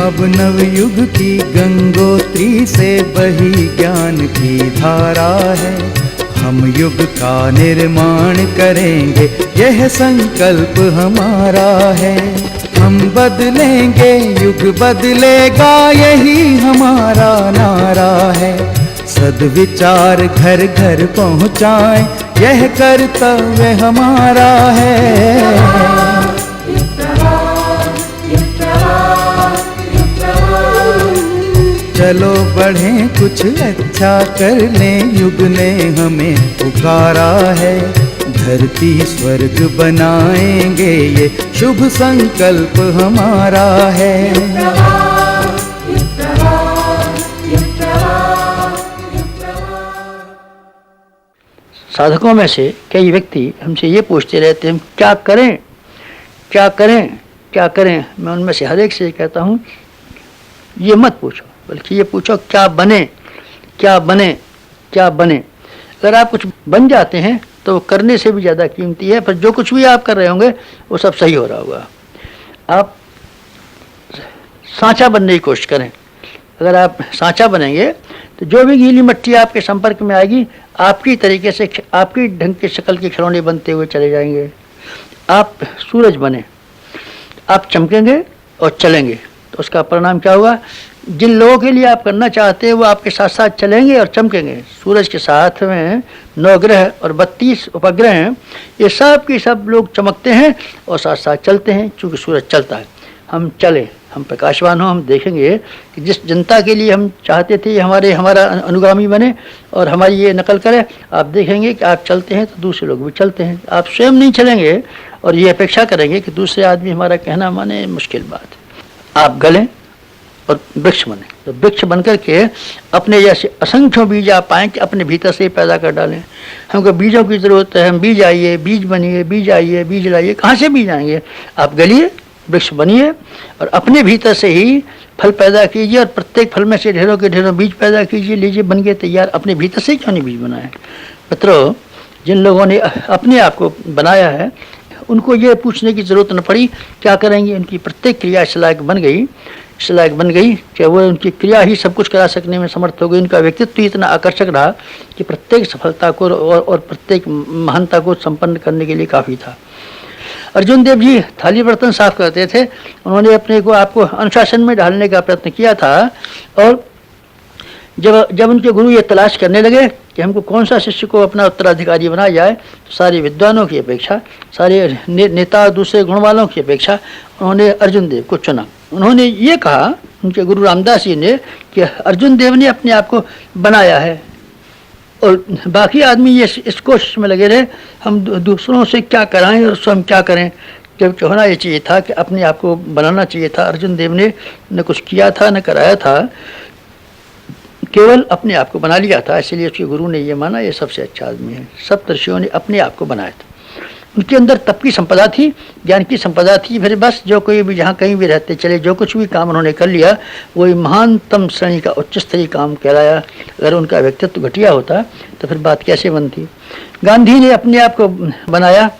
अब नवयुग की गंगोत्री से बही ज्ञान की धारा है। हम युग का निर्माण करेंगे, यह संकल्प हमारा है। हम बदलेंगे, युग बदलेगा, यही हमारा नारा है। सद्विचार घर घर पहुँचाएं, यह कर्तव्य हमारा है। चलो बढ़ें, कुछ अच्छा कर लें, युग ने हमें पुकारा है। धरती स्वर्ग बनाएंगे, ये शुभ संकल्प हमारा है। साधकों में से कई व्यक्ति हमसे ये पूछते रहते हैं, क्या करें क्या करें क्या करें। मैं उनमें से हर एक से कहता हूँ, ये मत पूछो, बल्कि ये पूछो क्या बने क्या बने क्या बने। अगर आप कुछ बन जाते हैं तो वो करने से भी ज़्यादा कीमती है। पर जो कुछ भी आप कर रहे होंगे वो सब सही हो रहा होगा। आप सांचा बनने की कोशिश करें। अगर आप सांचा बनेंगे तो जो भी गीली मिट्टी आपके संपर्क में आएगी, आपकी तरीके से, आपकी ढंग के शक्ल के खिलौने बनते हुए चले जाएंगे। आप सूरज बने, आप चमकेंगे और चलेंगे, तो उसका परिणाम क्या होगा? जिन लोगों के लिए आप करना चाहते हैं वो आपके साथ साथ चलेंगे और चमकेंगे। सूरज के साथ में 9 ग्रह और 32 उपग्रह हैं, ये सब के सब लोग चमकते हैं और साथ साथ चलते हैं। चूँकि सूरज चलता है, हम चलें, हम प्रकाशवान हों। हम देखेंगे कि जिस जनता के लिए हम चाहते थे हमारा अनुगामी बने और हमारी ये नकल करे, आप देखेंगे कि आप चलते हैं तो दूसरे लोग भी चलते हैं। आप स्वयं नहीं चलेंगे और ये अपेक्षा करेंगे कि दूसरे आदमी हमारा कहना माने, मुश्किल बात है। आप गलें और वृक्ष बने, तो वृक्ष बनकर के अपने जैसे असंख्यों बीज आप पाएँ कि अपने भीतर से ही पैदा कर डालें। हमको बीजों की ज़रूरत है, हम बीज आइए, बीज बनिए, बीज आइए, बीज लाइए। कहाँ से बीज आएंगे? आप गलिए, वृक्ष बनिए और अपने भीतर से ही फल पैदा कीजिए और प्रत्येक फल में से ढेरों के ढेरों बीज पैदा कीजिए। लीजिए, बन गए तैयार। अपने भीतर से क्यों नहीं बीज बनाए? मित्रों, जिन लोगों ने अपने आप को बनाया है उनको ये पूछने की ज़रूरत न पड़ी क्या करेंगे। उनकी प्रत्येक क्रिया इस लायक बन गई कि वो उनकी क्रिया ही सब कुछ करा सकने में समर्थ हो गई। उनका व्यक्तित्व इतना आकर्षक रहा कि प्रत्येक सफलता को और प्रत्येक महानता को संपन्न करने के लिए काफ़ी था। अर्जुन देव जी थाली बर्तन साफ करते थे। उन्होंने अपने को आपको अनुशासन में ढालने का प्रयत्न किया था और जब उनके गुरु ये तलाश करने लगे कि हमको कौन सा शिष्य को अपना उत्तराधिकारी बनाया जाए, तो सारे विद्वानों की अपेक्षा, सारे नेता दूसरे गुण वालों की अपेक्षा उन्होंने अर्जुन देव को चुना। उन्होंने ये कहा, उनके गुरु रामदास जी ने, कि अर्जुन देव ने अपने आप को बनाया है और बाकी आदमी ये इस कोशिश में लगे रहे हम दूसरों से क्या कराएं और स्वयं क्या करें। जबकि होना ये चाहिए था कि अपने आप को बनाना चाहिए था। अर्जुन देव ने न कुछ किया था न कराया था, केवल अपने आप को बना लिया था। इसलिए उसके गुरु ने ये माना ये सबसे अच्छा आदमी है। सब ऋषियों ने अपने आप को बनाया था। उनके अंदर तप की संपदा थी, ज्ञान की संपदा थी। फिर बस जो कोई भी जहाँ कहीं भी रहते चले, जो कुछ भी काम उन्होंने कर लिया वही महानतम श्रेणी का उच्च स्तरीय काम कहलाया। अगर उनका व्यक्तित्व घटिया होता तो फिर बात कैसे बनती। गांधी ने अपने आप को बनाया,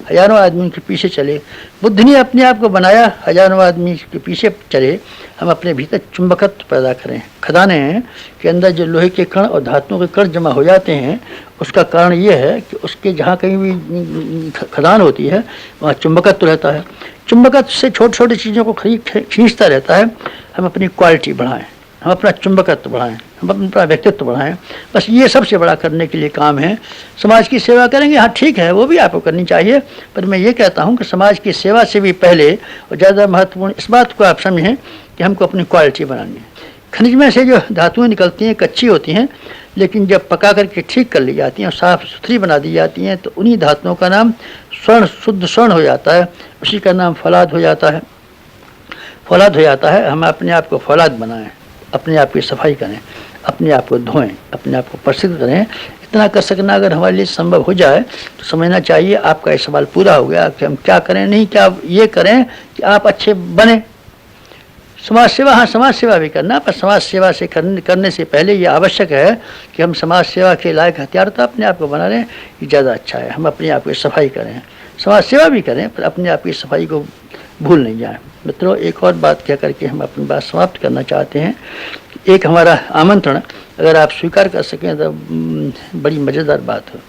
हजारों आदमी के पीछे चले। बुद्ध ने अपने आप को बनाया, हजारों आदमी के पीछे चले। हम अपने भीतर चुंबकत्व पैदा करें। खदाने के अंदर जो लोहे के कण और धातुओं के कण जमा हो जाते हैं, उसका कारण ये है कि उसके जहाँ कहीं भी खदान होती है वहाँ चुंबकत्व रहता है। चुंबकत्व से छोटी छोटी चीज़ों को खींचता रहता है। हम अपनी क्वालिटी बढ़ाएं, हम अपना चुंबकत्व बढ़ाएं, हम अपना व्यक्तित्व बढ़ाएं। बस ये सबसे बड़ा करने के लिए काम है। समाज की सेवा करेंगे, हाँ ठीक है, वो भी आपको करनी चाहिए। पर मैं ये कहता हूँ कि समाज की सेवा से भी पहले और ज़्यादा महत्वपूर्ण इस बात को आप समझें कि हमको अपनी क्वालिटी बनानी है। खनिज में से जो धातुएँ निकलती हैं कच्ची होती हैं, लेकिन जब पका करके ठीक कर ली जाती हैं और साफ़ सुथरी बना दी जाती हैं तो उन्हीं धातुओं का नाम स्वर्ण, शुद्ध स्वर्ण हो जाता है। उसी का नाम फौलाद हो जाता है। फौलाद हो जाता है। हम अपने आप को फौलाद बनाएं, अपने आप की सफाई करें, अपने आप को धोएं, अपने आप को प्रसिद्ध करें। इतना कर सकना अगर हमारे लिए संभव हो जाए तो समझना चाहिए आपका ये सवाल पूरा हो गया कि हम क्या करें, नहीं क्या ये करें कि आप अच्छे बने। समाज सेवा, हाँ समाज सेवा भी करना, पर समाज सेवा से करने से पहले ये आवश्यक है कि हम समाज सेवा के लायक हथियार तो अपने आप को बना लें, ये ज़्यादा अच्छा है। हम अपने आप की सफाई करें, समाज सेवा भी करें, पर अपने आप की सफाई को भूल नहीं जाएं। मित्रों, एक और बात कह करके हम अपनी बात समाप्त करना चाहते हैं। एक हमारा आमंत्रण अगर आप स्वीकार कर सकें तो बड़ी मज़ेदार बात हो।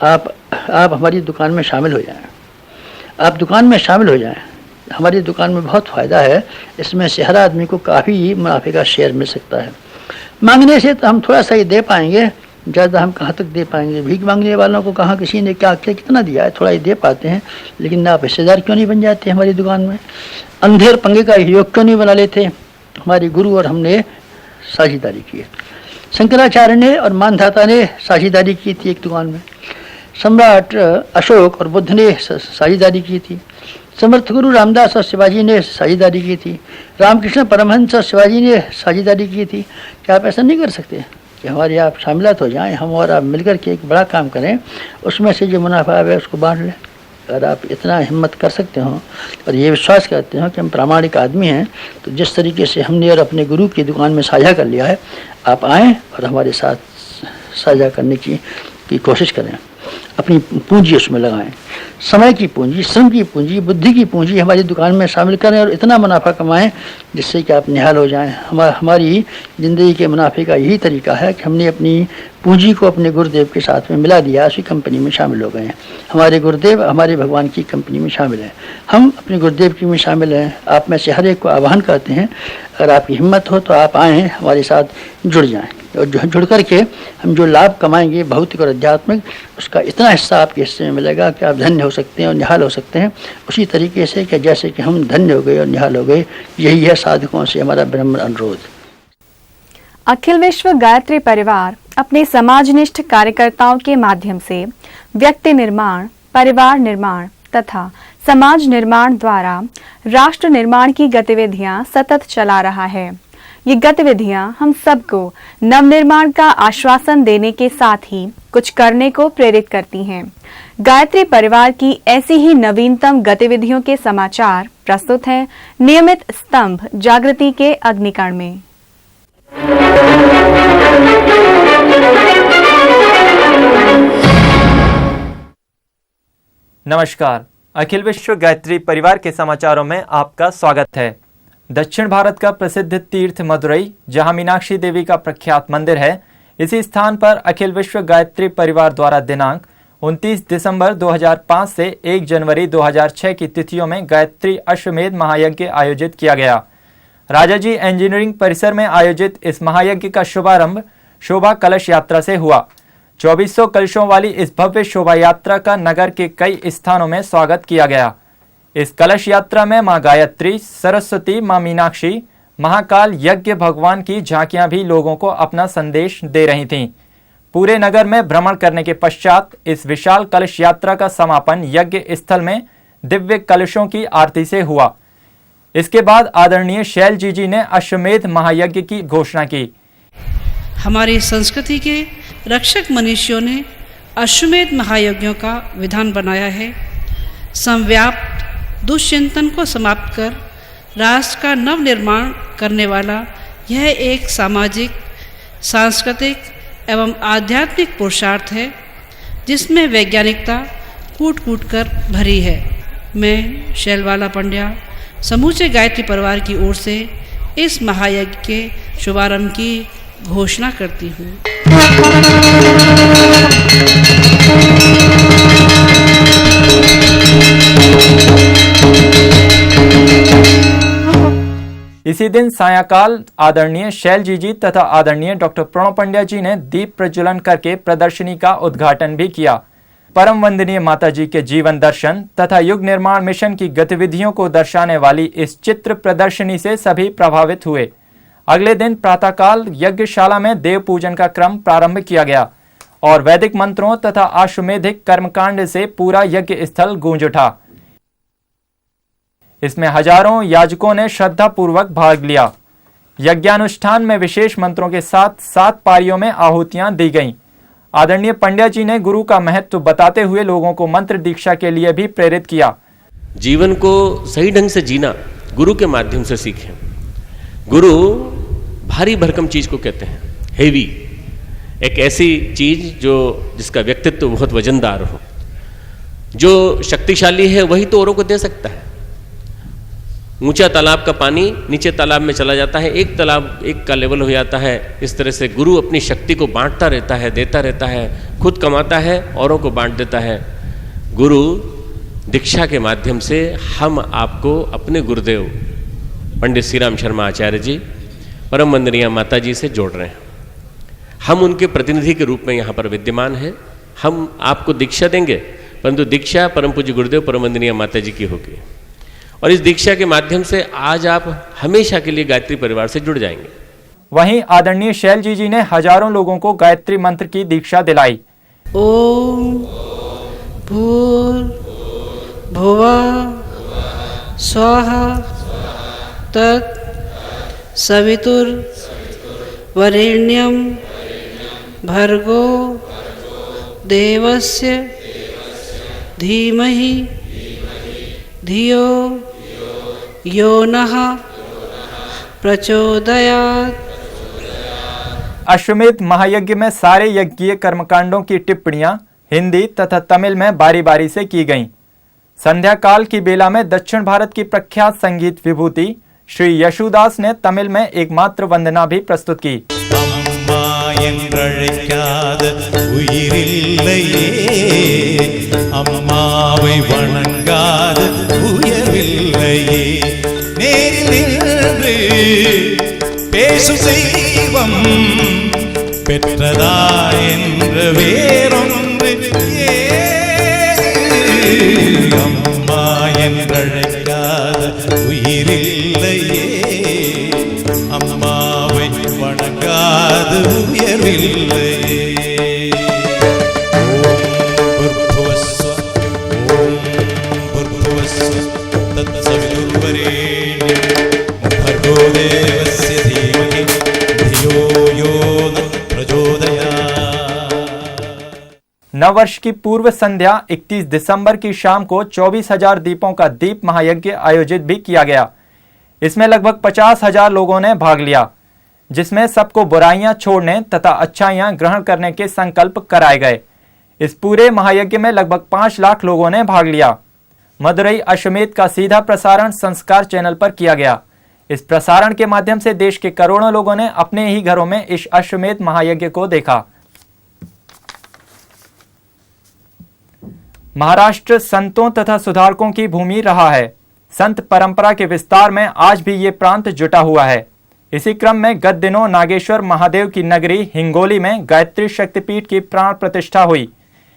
आप हमारी दुकान में शामिल हो जाएं। आप दुकान में शामिल हो जाएं। हमारी दुकान में बहुत फ़ायदा है, इसमें से हर आदमी को काफ़ी मुनाफे का शेयर मिल सकता है। मांगने से तो हम थोड़ा सा ही दे पाएंगे, ज़्यादा हम कहाँ तक दे पाएंगे। भीख मांगने वालों को कहाँ किसी ने क्या कितना दिया है, थोड़ा ही दे पाते हैं। लेकिन आप हिस्सेदार क्यों नहीं बन जाते हमारी दुकान में? अंधेर पंगे का योग क्यों नहीं बना लेते? हमारे गुरु और हमने साझेदारी की है। शंकराचार्य ने और मानधाता ने साझेदारी की थी एक दुकान में। सम्राट अशोक और बुद्ध ने साझेदारी की थी। समर्थ गुरु रामदास और शिवाजी ने साझेदारी की थी। रामकृष्ण परमहंस और शिवाजी ने साझेदारी की थी। क्या आप ऐसा नहीं कर सकते कि हमारे आप शामिलात हो जाएं, हम और आप मिलकर के एक बड़ा काम करें, उसमें से जो मुनाफा है उसको बांट लें? अगर आप इतना हिम्मत कर सकते हो और ये विश्वास करते हो कि हम प्रामाणिक आदमी हैं, तो जिस तरीके से हमने और अपने गुरु की दुकान में साझा कर लिया है, आप आएँ और हमारे साथ साझा करने की कोशिश करें। अपनी पूंजी उसमें लगाएं, समय की पूंजी, श्रम की पूंजी, बुद्धि की पूंजी हमारी दुकान में शामिल करें और इतना मुनाफा कमाएं जिससे कि आप निहाल हो जाएं। हमारी ज़िंदगी के मुनाफे का यही तरीका है कि हमने अपनी पूंजी को अपने गुरुदेव के साथ में मिला दिया, उसी कंपनी में शामिल हो गए हैं। हमारे गुरुदेव हमारे भगवान की कंपनी में शामिल हैं, हम अपने गुरुदेव की में शामिल हैं। आप में से हर एक को आह्वान करते हैं, अगर आपकी हिम्मत हो तो आप आएँ, हमारे साथ जुड़ जाएँ और जुड़ करके हम जो लाभ कमाएंगे भौतिक और आध्यात्मिक, उसका इतना हिस्सा आपके हिस्से में मिलेगा कि आप धन्य हो सकते हैं और निहाल हो सकते हैं, उसी तरीके से कि जैसे कि हम धन्य हो गए और निहाल हो गए। यही है साधकों से हमारा ब्रह्म अनुरोध। अखिल विश्व गायत्री परिवार अपने समाजनिष्ठ कार्यकर्ताओं के माध्यम से व्यक्ति निर्माण, परिवार निर्माण तथा समाज निर्माण द्वारा राष्ट्र निर्माण की गतिविधियां सतत चला रहा है। ये गतिविधियां हम सबको नवनिर्माण का आश्वासन देने के साथ ही कुछ करने को प्रेरित करती हैं। गायत्री परिवार की ऐसी ही नवीनतम गतिविधियों के समाचार प्रस्तुत हैं नियमित स्तंभ जागृति के अग्निकण में। नमस्कार, अखिल विश्व गायत्री परिवार के समाचारों में आपका स्वागत है। दक्षिण भारत का प्रसिद्ध तीर्थ मदुरई, जहां मीनाक्षी देवी का प्रख्यात मंदिर है, इसी स्थान पर अखिल विश्व गायत्री परिवार द्वारा दिनांक 29 दिसंबर 2005 से 1 जनवरी 2006 की तिथियों में गायत्री अश्वमेध महायज्ञ आयोजित किया गया। राजाजी इंजीनियरिंग परिसर में आयोजित इस महायज्ञ का शुभारंभ शोभा कलश यात्रा से हुआ। 2400 कलशों वाली इस भव्य शोभा यात्रा का नगर के कई स्थानों में स्वागत किया गया। इस कलश यात्रा में मां गायत्री, सरस्वती, मां मीनाक्षी, महाकाल यज्ञ भगवान की झांकियां भी लोगों को अपना संदेश दे रही थीं। पूरे नगर में भ्रमण करने के पश्चात इस विशाल कलश यात्रा का समापन यज्ञ स्थल में दिव्य कलशों की आरती से हुआ। इसके बाद आदरणीय शैलजी जी ने अश्वमेध महायज्ञ की घोषणा की। हमारी संस्कृति के रक्षक मनीषियों ने अश्वमेध महायज्ञों का विधान बनाया है। संव्याप्त दुष्चिंतन को समाप्त कर राष्ट्र का नव निर्माण करने वाला यह एक सामाजिक, सांस्कृतिक एवं आध्यात्मिक पुरुषार्थ है, जिसमें वैज्ञानिकता कूट कूट कर भरी है। मैं शैलवाला पंड्या समूचे गायत्री परिवार की ओर से इस महायज्ञ के शुभारंभ की घोषणा करती हूँ। इसी दिन सायंकाल आदरणीय शैलजी जी तथा आदरणीय डॉक्टर प्रणव पंड्या जी ने दीप प्रज्वलन करके प्रदर्शनी का उद्घाटन भी किया। परम वंदनीय माता जी के जीवन दर्शन तथा युग निर्माण मिशन की गतिविधियों को दर्शाने वाली इस चित्र प्रदर्शनी से सभी प्रभावित हुए। अगले दिन प्रातःकाल यज्ञशाला में देव पूजन का क्रम प्रारंभ किया गया और वैदिक मंत्रों तथा आश्वमेधिक कर्मकांड से पूरा यज्ञ स्थल गूंज उठा। इसमें हजारों याजकों ने श्रद्धा पूर्वक भाग लिया। यज्ञानुष्ठान में विशेष मंत्रों के साथ 7 पारियों में आहुतियां दी गईं। आदरणीय पंड्या जी ने गुरु का महत्व बताते हुए लोगों को मंत्र दीक्षा के लिए भी प्रेरित किया। जीवन को सही ढंग से जीना गुरु के माध्यम से सीखें। गुरु भारी भरकम चीज को कहते हैं, हेवी, एक ऐसी चीज जिसका व्यक्तित्व बहुत वजनदार हो। जो शक्तिशाली है वही तो औरों को दे सकता है। ऊंचा तालाब का पानी नीचे तालाब में चला जाता है, एक तालाब एक का लेवल हो जाता है। इस तरह से गुरु अपनी शक्ति को बांटता रहता है, देता रहता है, खुद कमाता है, औरों को बांट देता है। गुरु दीक्षा के माध्यम से हम आपको अपने गुरुदेव पंडित श्री राम शर्मा आचार्य जी, परम वंदनीय माता जी से जोड़ रहे हैं। हम उनके प्रतिनिधि के रूप में यहाँ पर विद्यमान हैं। हम आपको दीक्षा देंगे, परंतु दीक्षा परम पूज्य गुरुदेव परम वंदनीय माता जी की होगी। और इस दीक्षा के माध्यम से आज आप हमेशा के लिए गायत्री परिवार से जुड़ जाएंगे। वहीं आदरणीय शैल जी ने हजारों लोगों को गायत्री मंत्र की दीक्षा दिलाई। ओम भूर्भुवः स्वाहा तत् सवितुर्वरेण्यं भर्गो देवस्य धीमहि धियो यो नः प्रचोदयात्। अश्वमेध महायज्ञ में सारे यज्ञीय कर्मकांडों की टिप्पणियां हिंदी तथा तमिल में बारी बारी से की गईं। संध्या काल की बेला में दक्षिण भारत की प्रख्यात संगीत विभूति श्री यशुदास ने तमिल में एकमात्र वंदना भी प्रस्तुत की। अम्मा என்றழைக்காத உயிரில்லையே, அம்மாவை வணங்காத உயர்வில்லையே, நேரில் நின்று பேசும் தெய்வம் பெற்றதா என்ற வேறொன்று ஏது? அம்மா என்றழைக்காத உயிரில்லையே, அம்மாவை வணங்காது உயர்வில்லையே। ஓம் भूर्भुवस्सुवः ஓம் भूर्भुवस्सुवः तत्सवितुर्वरेण्यं भर्गो देवस्य धीमहि धियो यो नः प्रचोदयात्। नववर्ष की पूर्व संध्या 31 दिसंबर की शाम को 24,000 दीपों का दीप महायज्ञ आयोजित भी किया गया। इसमें लगभग 50,000 लोगों ने भाग लिया, जिसमें सबको बुराइयां छोड़ने तथा अच्छाइयां ग्रहण करने के संकल्प कराए गए। इस पूरे महायज्ञ में लगभग 5 लाख लोगों ने भाग लिया। मदुरई अश्वमेध का सीधा प्रसारण संस्कार चैनल पर किया गया। इस प्रसारण के माध्यम से देश के करोड़ों लोगों ने अपने ही घरों में इस अश्वमेध महायज्ञ को देखा। महाराष्ट्र संतों तथा सुधारकों की भूमि रहा है। संत परंपरा के विस्तार में आज भी ये प्रांत जुटा हुआ है। इसी क्रम में गत दिनों नागेश्वर महादेव की नगरी हिंगोली में गायत्री शक्तिपीठ की प्राण प्रतिष्ठा हुई।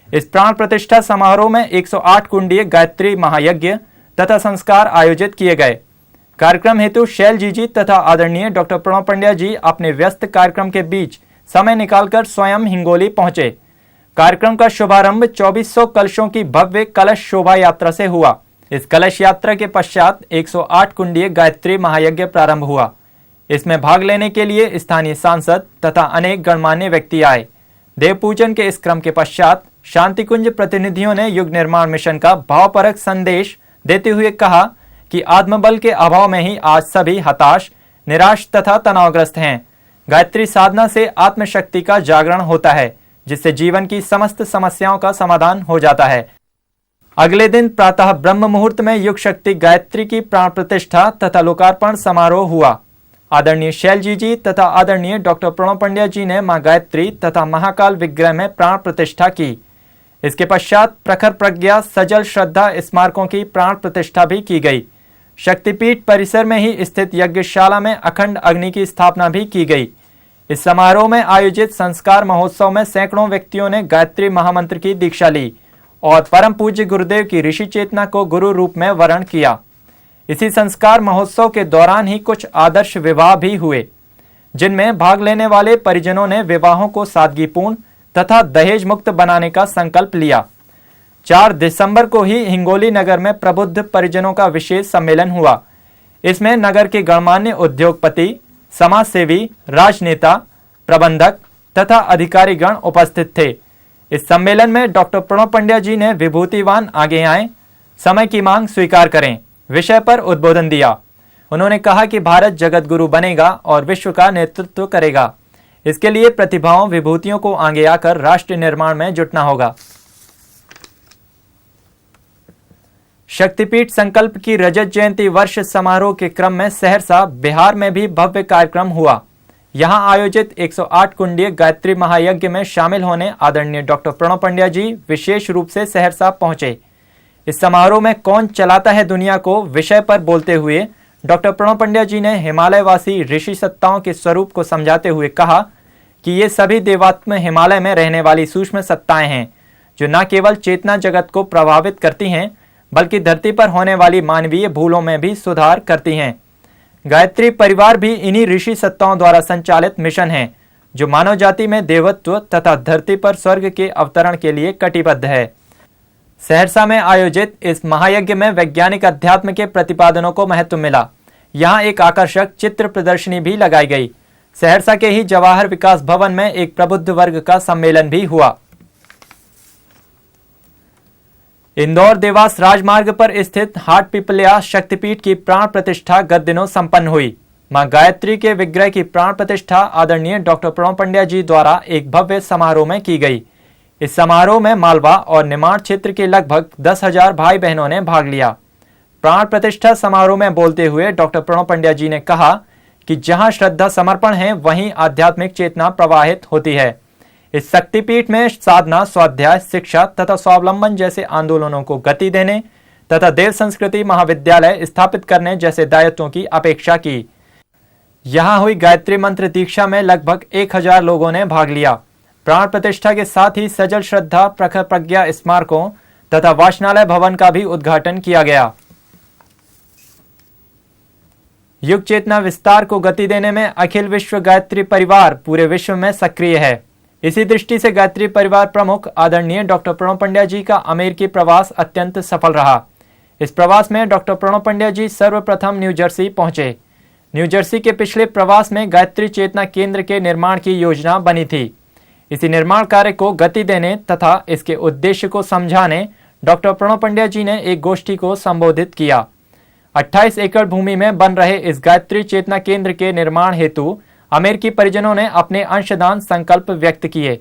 इस प्राण प्रतिष्ठा समारोह में 108 कुंडीय गायत्री महायज्ञ तथा संस्कार आयोजित किए गए। कार्यक्रम हेतु शैल जी तथा आदरणीय डॉक्टर प्रणव पंड्या जी अपने व्यस्त कार्यक्रम के बीच समय निकालकर स्वयं हिंगोली पहुंचे। कार्यक्रम का शुभारंभ 2400 कलशों की भव्य कलश शोभा यात्रा से हुआ। इस कलश यात्रा के पश्चात 108 कुंडीय गायत्री महायज्ञ प्रारंभ हुआ। इसमें भाग लेने के लिए स्थानीय सांसद तथा अनेक गणमान्य व्यक्ति आए। देव पूजन के इस क्रम के पश्चात शांति कुंज प्रतिनिधियों ने युग निर्माण मिशन का भावपरक संदेश देते हुए कहा कि आत्मबल के अभाव में ही आज सभी हताश, निराश तथा तनावग्रस्त हैं। गायत्री साधना से आत्मशक्ति का जागरण होता है, जिससे जीवन की समस्त समस्याओं का समाधान हो जाता है। अगले दिन प्रातः ब्रह्म मुहूर्त में युग शक्ति गायत्री की प्राण प्रतिष्ठा तथा लोकार्पण समारोह हुआ। आदरणीय शैल जी तथा आदरणीय डॉक्टर प्रणव पंड्या जी ने मां गायत्री तथा महाकाल विग्रह में प्राण प्रतिष्ठा की। इसके पश्चात प्रखर प्रज्ञा सजल श्रद्धा स्मारकों की प्राण प्रतिष्ठा भी की गई। शक्तिपीठ परिसर में ही स्थित यज्ञशाला में अखंड अग्नि की स्थापना भी की गई। इस समारोह में आयोजित संस्कार महोत्सव में सैकड़ों व्यक्तियों ने गायत्री महामंत्र की दीक्षा ली और परम पूज्य गुरुदेव की ऋषि चेतना को गुरु रूप में वरण किया। इसी संस्कार महोत्सव के दौरान ही कुछ आदर्श विवाह भी हुए, जिनमें भाग लेने वाले परिजनों ने विवाहों को सादगीपूर्ण तथा दहेज मुक्त बनाने का संकल्प लिया। 4 दिसंबर को ही हिंगोली नगर में प्रबुद्ध परिजनों का विशेष सम्मेलन हुआ। इसमें नगर के गणमान्य उद्योगपति, समाजसेवी, राजनेता, प्रबंधक तथा अधिकारीगण उपस्थित थे। इस सम्मेलन में डॉक्टर प्रणव पंड्या जी ने विभूतिवान आगे आए, समय की मांग स्वीकार करें विषय पर उद्बोधन दिया। उन्होंने कहा कि भारत जगत गुरु बनेगा और विश्व का नेतृत्व करेगा। इसके लिए प्रतिभाओं, विभूतियों को आगे आकर राष्ट्र निर्माण में जुटना होगा। शक्तिपीठ संकल्प की रजत जयंती वर्ष समारोह के क्रम में सहरसा बिहार में भी भव्य कार्यक्रम हुआ। यहां आयोजित 108 कुंडीय गायत्री महायज्ञ में शामिल होने आदरणीय डॉक्टर प्रणव पंड्या जी विशेष रूप से सहरसा पहुंचे। इस समारोह में कौन चलाता है दुनिया को विषय पर बोलते हुए डॉक्टर प्रणव पंड्या जी ने हिमालयवासी ऋषि सत्ताओं के स्वरूप को समझाते हुए कहा कि ये सभी देवात्म हिमालय में रहने वाली सूक्ष्म सत्ताएं हैं जो न केवल चेतना जगत को प्रभावित करती हैं बल्कि धरती पर होने वाली मानवीय भूलों में भी सुधार करती हैं। गायत्री परिवार भी इन्हीं ऋषि सत्ताओं द्वारा संचालित मिशन है जो मानव जाति में देवत्व तथा धरती पर स्वर्ग के अवतरण के लिए कटिबद्ध है। सहरसा में आयोजित इस महायज्ञ में वैज्ञानिक अध्यात्म के प्रतिपादनों को महत्व मिला। यहाँ एक आकर्षक चित्र प्रदर्शनी भी लगाई गई। सहरसा के ही जवाहर विकास भवन में एक प्रबुद्ध वर्ग का सम्मेलन भी हुआ। इंदौर देवास राजमार्ग पर स्थित हाट पिपलिया शक्तिपीठ की प्राण प्रतिष्ठा गत दिनों संपन्न हुई। मां गायत्री के विग्रह की प्राण प्रतिष्ठा आदरणीय डॉक्टर प्रणव पंड्या जी द्वारा एक भव्य समारोह में की गई। इस समारोह में मालवा और निमाड़ क्षेत्र के लगभग 10,000 भाई बहनों ने भाग लिया। प्राण प्रतिष्ठा समारोह में बोलते हुए डॉक्टर प्रणव पंड्या जी ने कहा कि जहां श्रद्धा समर्पण है वहीं आध्यात्मिक चेतना प्रवाहित होती है। इस शक्तिपीठ में साधना, स्वाध्याय, शिक्षा तथा स्वावलंबन जैसे आंदोलनों को गति देने तथा देव संस्कृति महाविद्यालय स्थापित करने जैसे दायित्वों की अपेक्षा की। यहां हुई गायत्री मंत्र दीक्षा में लगभग 1,000 लोगों ने भाग लिया। प्राण प्रतिष्ठा के साथ ही सजल श्रद्धा प्रखर प्रज्ञा स्मारकों तथा वाचनालय भवन का भी उद्घाटन किया गया। युग चेतना विस्तार को गति देने में अखिल विश्व गायत्री परिवार पूरे विश्व में सक्रिय है। इसी दृष्टि से गायत्री परिवार प्रमुख आदरणीय डॉक्टर प्रणव पंड्या जी का अमेरिकी प्रवास अत्यंत सफल रहा। इस प्रवास में डॉक्टर प्रणव पंड्या जी सर्वप्रथम न्यू जर्सी पहुंचे। न्यू जर्सी के पिछले प्रवास में गायत्री चेतना केंद्र के निर्माण की योजना बनी थी। इसी निर्माण कार्य को गति देने तथा इसके उद्देश्य को समझाने डॉक्टर प्रणव पंड्या जी ने एक गोष्ठी को संबोधित किया। 28 एकड़ भूमि में बन रहे इस गायत्री चेतना केंद्र के निर्माण हेतु अमेरिकी परिजनों ने अपने अंशदान संकल्प व्यक्त किए।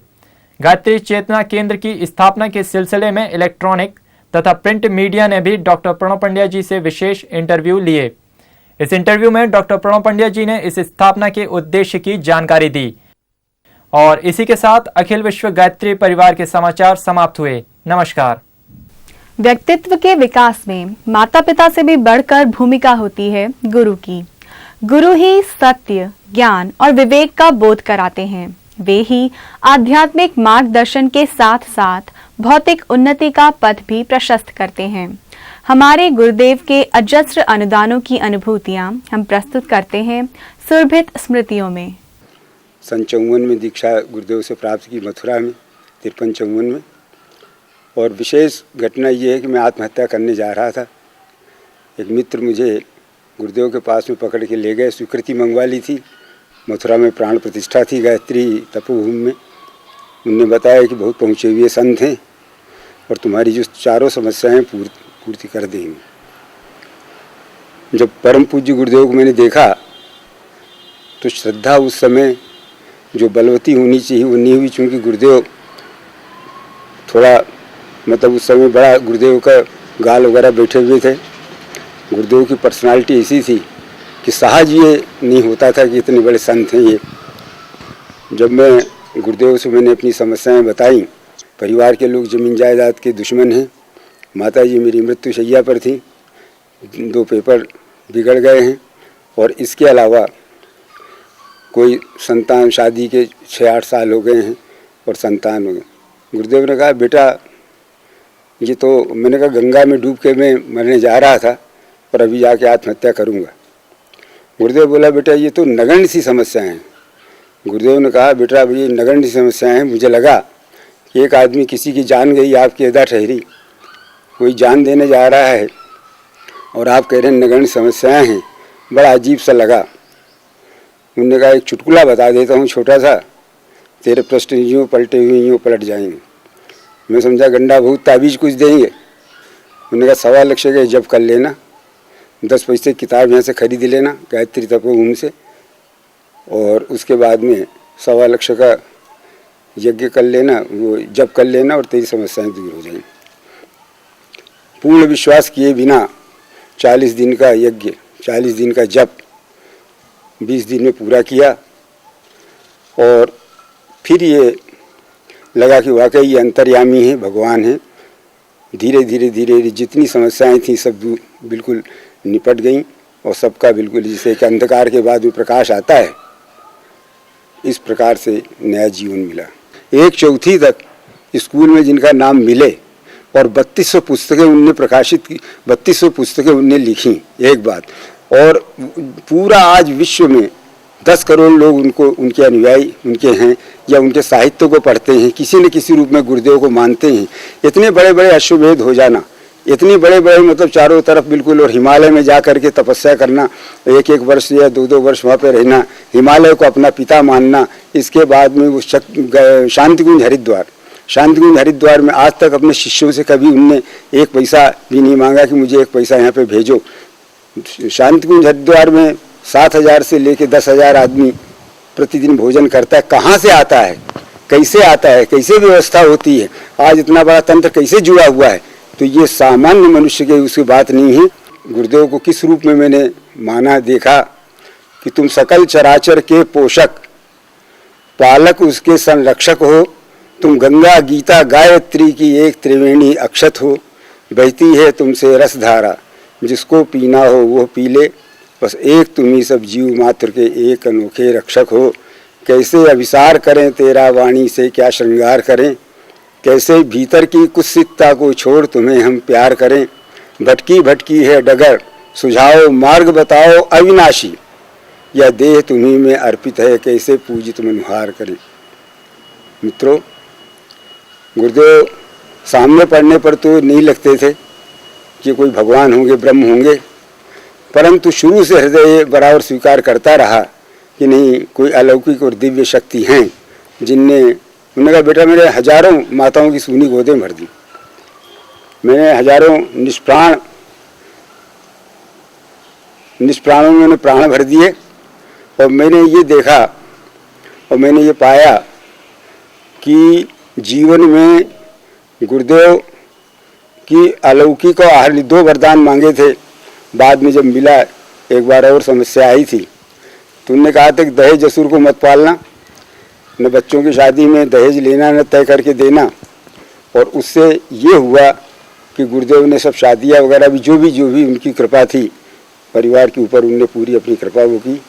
गायत्री चेतना केंद्र की स्थापना के सिलसिले में इलेक्ट्रॉनिक तथा प्रिंट मीडिया ने भी डॉक्टर प्रणव पंड्या जी से विशेष इंटरव्यू लिए। इस इंटरव्यू में डॉक्टर प्रणव पंड्या जी ने इस स्थापना के उद्देश्य की जानकारी दी। और इसी के साथ अखिल विश्व गायत्री परिवार के समाचार समाप्त हुए। नमस्कार। व्यक्तित्व के विकास में माता पिता से भी बढ़कर भूमिका होती है गुरु की। गुरु ही सत्य, ज्ञान और विवेक का बोध कराते हैं। वे ही आध्यात्मिक मार्गदर्शन के साथ साथ भौतिक उन्नति का पथ भी प्रशस्त करते हैं। हमारे गुरुदेव के अजस्र अनुदानों की अनुभूतियां हम प्रस्तुत करते हैं सुरभित स्मृतियों में। सन 54 में दीक्षा गुरुदेव से प्राप्त की मथुरा में 53-54 में। और विशेष घटना ये है कि मैं आत्महत्या करने जा रहा था। एक मित्र मुझे गुरुदेव के पास में पकड़ के ले गए। स्वीकृति मंगवा ली थी। मथुरा में प्राण प्रतिष्ठा थी गायत्री तपोभूमि में। उनने बताया कि बहुत पहुँचे हुए संत हैं और तुम्हारी जो चारों समस्याएं पूर्ति कर देंगे। जब परम पूज्य गुरुदेव को मैंने देखा तो श्रद्धा उस समय जो बलवती होनी चाहिए वो नहीं हुई, चूँकि गुरुदेव थोड़ा मतलब उस समय बड़ा गुरुदेव का गाल वगैरह बैठे हुए थे। गुरुदेव की पर्सनालिटी ऐसी थी कि सहज ये नहीं होता था कि इतने बड़े संत हैं ये। जब मैं गुरुदेव से मैंने अपनी समस्याएं बताई, परिवार के लोग ज़मीन जायदाद के दुश्मन हैं, माता जी मेरी मृत्यु शैया पर थी, 2 पेपर बिगड़ गए हैं और इसके अलावा कोई संतान, शादी के 6-8 साल हो गए हैं और संतान हो गए। गुरुदेव ने कहा बेटा ये तो, मैंने कहा गंगा में डूब के मैं मरने जा रहा था पर अभी जाके आत्महत्या करूँगा। गुरुदेव बोला बेटा ये तो नगण्य सी समस्याएं हैं। गुरुदेव ने कहा बेटा अब ये नगण्य सी समस्याएं हैं। मुझे लगा कि एक आदमी किसी की जान गई, आपकी अदा ठहरी, कोई जान देने जा रहा है और आप कह रहे हैं नगण्य समस्याएं हैं, बड़ा अजीब सा लगा। उन्होंने कहा एक चुटकुला बता देता हूँ छोटा सा, तेरे प्रश्न यूँ पलटे हुए यूँ पलट जाएंगे। मैं समझा गंडा भूत ताबीज कुछ देंगे। उन्होंने कहा 1.25 लाख का जब कर लेना, 10 पैसे किताब यहाँ से खरीद लेना गायत्री तपोभूमि से, और उसके बाद में 1.25 लाख का यज्ञ कर लेना, वो जब कर लेना और तेरी समस्याएं दूर हो जाएंगी। पूर्ण विश्वास किए बिना 40 दिन का यज्ञ, 40 दिन का जप 20 दिन में पूरा किया और फिर ये लगा कि वाकई ये अंतर्यामी है, भगवान है। धीरे धीरे जितनी समस्याएं थी सब बिल्कुल निपट गईं और सबका बिल्कुल जैसे कि अंधकार के बाद में प्रकाश आता है, इस प्रकार से नया जीवन मिला। 1/4 तक स्कूल में जिनका नाम मिले और 3200 पुस्तकें उनने प्रकाशित की, 3200 पुस्तकें उनने लिखी, एक बात। और पूरा आज विश्व में 10 करोड़ लोग उनको, उनके अनुयायी उनके हैं या उनके साहित्य को पढ़ते हैं, किसी न किसी रूप में गुरुदेव को मानते हैं। इतने बड़े बड़े अश्वमेध हो जाना, इतनी बड़े बड़े मतलब चारों तरफ बिल्कुल, और हिमालय में जा कर के तपस्या करना, 1-1 वर्ष या 2-2 वर्ष वहाँ पे रहना, हिमालय को अपना पिता मानना। इसके बाद में वो शांतिकुंज हरिद्वार में आज तक अपने शिष्यों से कभी उनने 1 पैसा भी नहीं मांगा कि मुझे 1 पैसा यहाँ पे भेजो। शांतिकुंज हरिद्वार में 7,000 से लेके 10,000 आदमी प्रतिदिन भोजन करता है। कहाँ से आता है, कैसे आता है, कैसे व्यवस्था होती है, आज इतना बड़ा तंत्र कैसे जुड़ा हुआ है। तो ये सामान्य मनुष्य के उसकी बात नहीं है। गुरुदेव को किस रूप में मैंने माना, देखा कि तुम सकल चराचर के पोषक, पालक उसके संरक्षक हो। तुम गंगा गीता गायत्री की एक त्रिवेणी अक्षत हो। बहती है तुमसे रस धारा, जिसको पीना हो वो पी ले। बस एक तुम ही सब जीव मात्र के एक अनोखे रक्षक हो। कैसे अभिसार करें तेरा वाणी से, क्या श्रृंगार करें। कैसे भीतर की कुत्सितता को छोड़ तुम्हें हम प्यार करें। भटकी भटकी है डगर, सुझाओ मार्ग बताओ अविनाशी। यह देह तुम्ही में अर्पित है, कैसे पूजित मनुहार करें। मित्रों, गुरुदेव सामने पढ़ने पर तो नहीं लगते थे कि कोई भगवान होंगे, ब्रह्म होंगे, परंतु शुरू से हृदय बराबर स्वीकार करता रहा कि नहीं, कोई अलौकिक और दिव्य शक्ति हैं जिनने, उन्होंने कहा बेटा मेरे हजारों माताओं की सूनी गोदें भर दी, मैंने हजारों निष्प्राणों में प्राण भर दिए। और मैंने ये देखा और मैंने ये पाया कि जीवन में गुरुदेव की अलौकिक और आहली 2 वरदान मांगे थे। बाद में जब मिला, एक बार और समस्या आई थी, तो उन्होंने कहा था कि दहेज जसूर को मत पालना, न बच्चों की शादी में दहेज लेना न तय करके देना। और उससे ये हुआ कि गुरुदेव ने सब शादियाँ वगैरह भी जो भी उनकी कृपा थी परिवार के ऊपर, उनने पूरी अपनी कृपा वो की।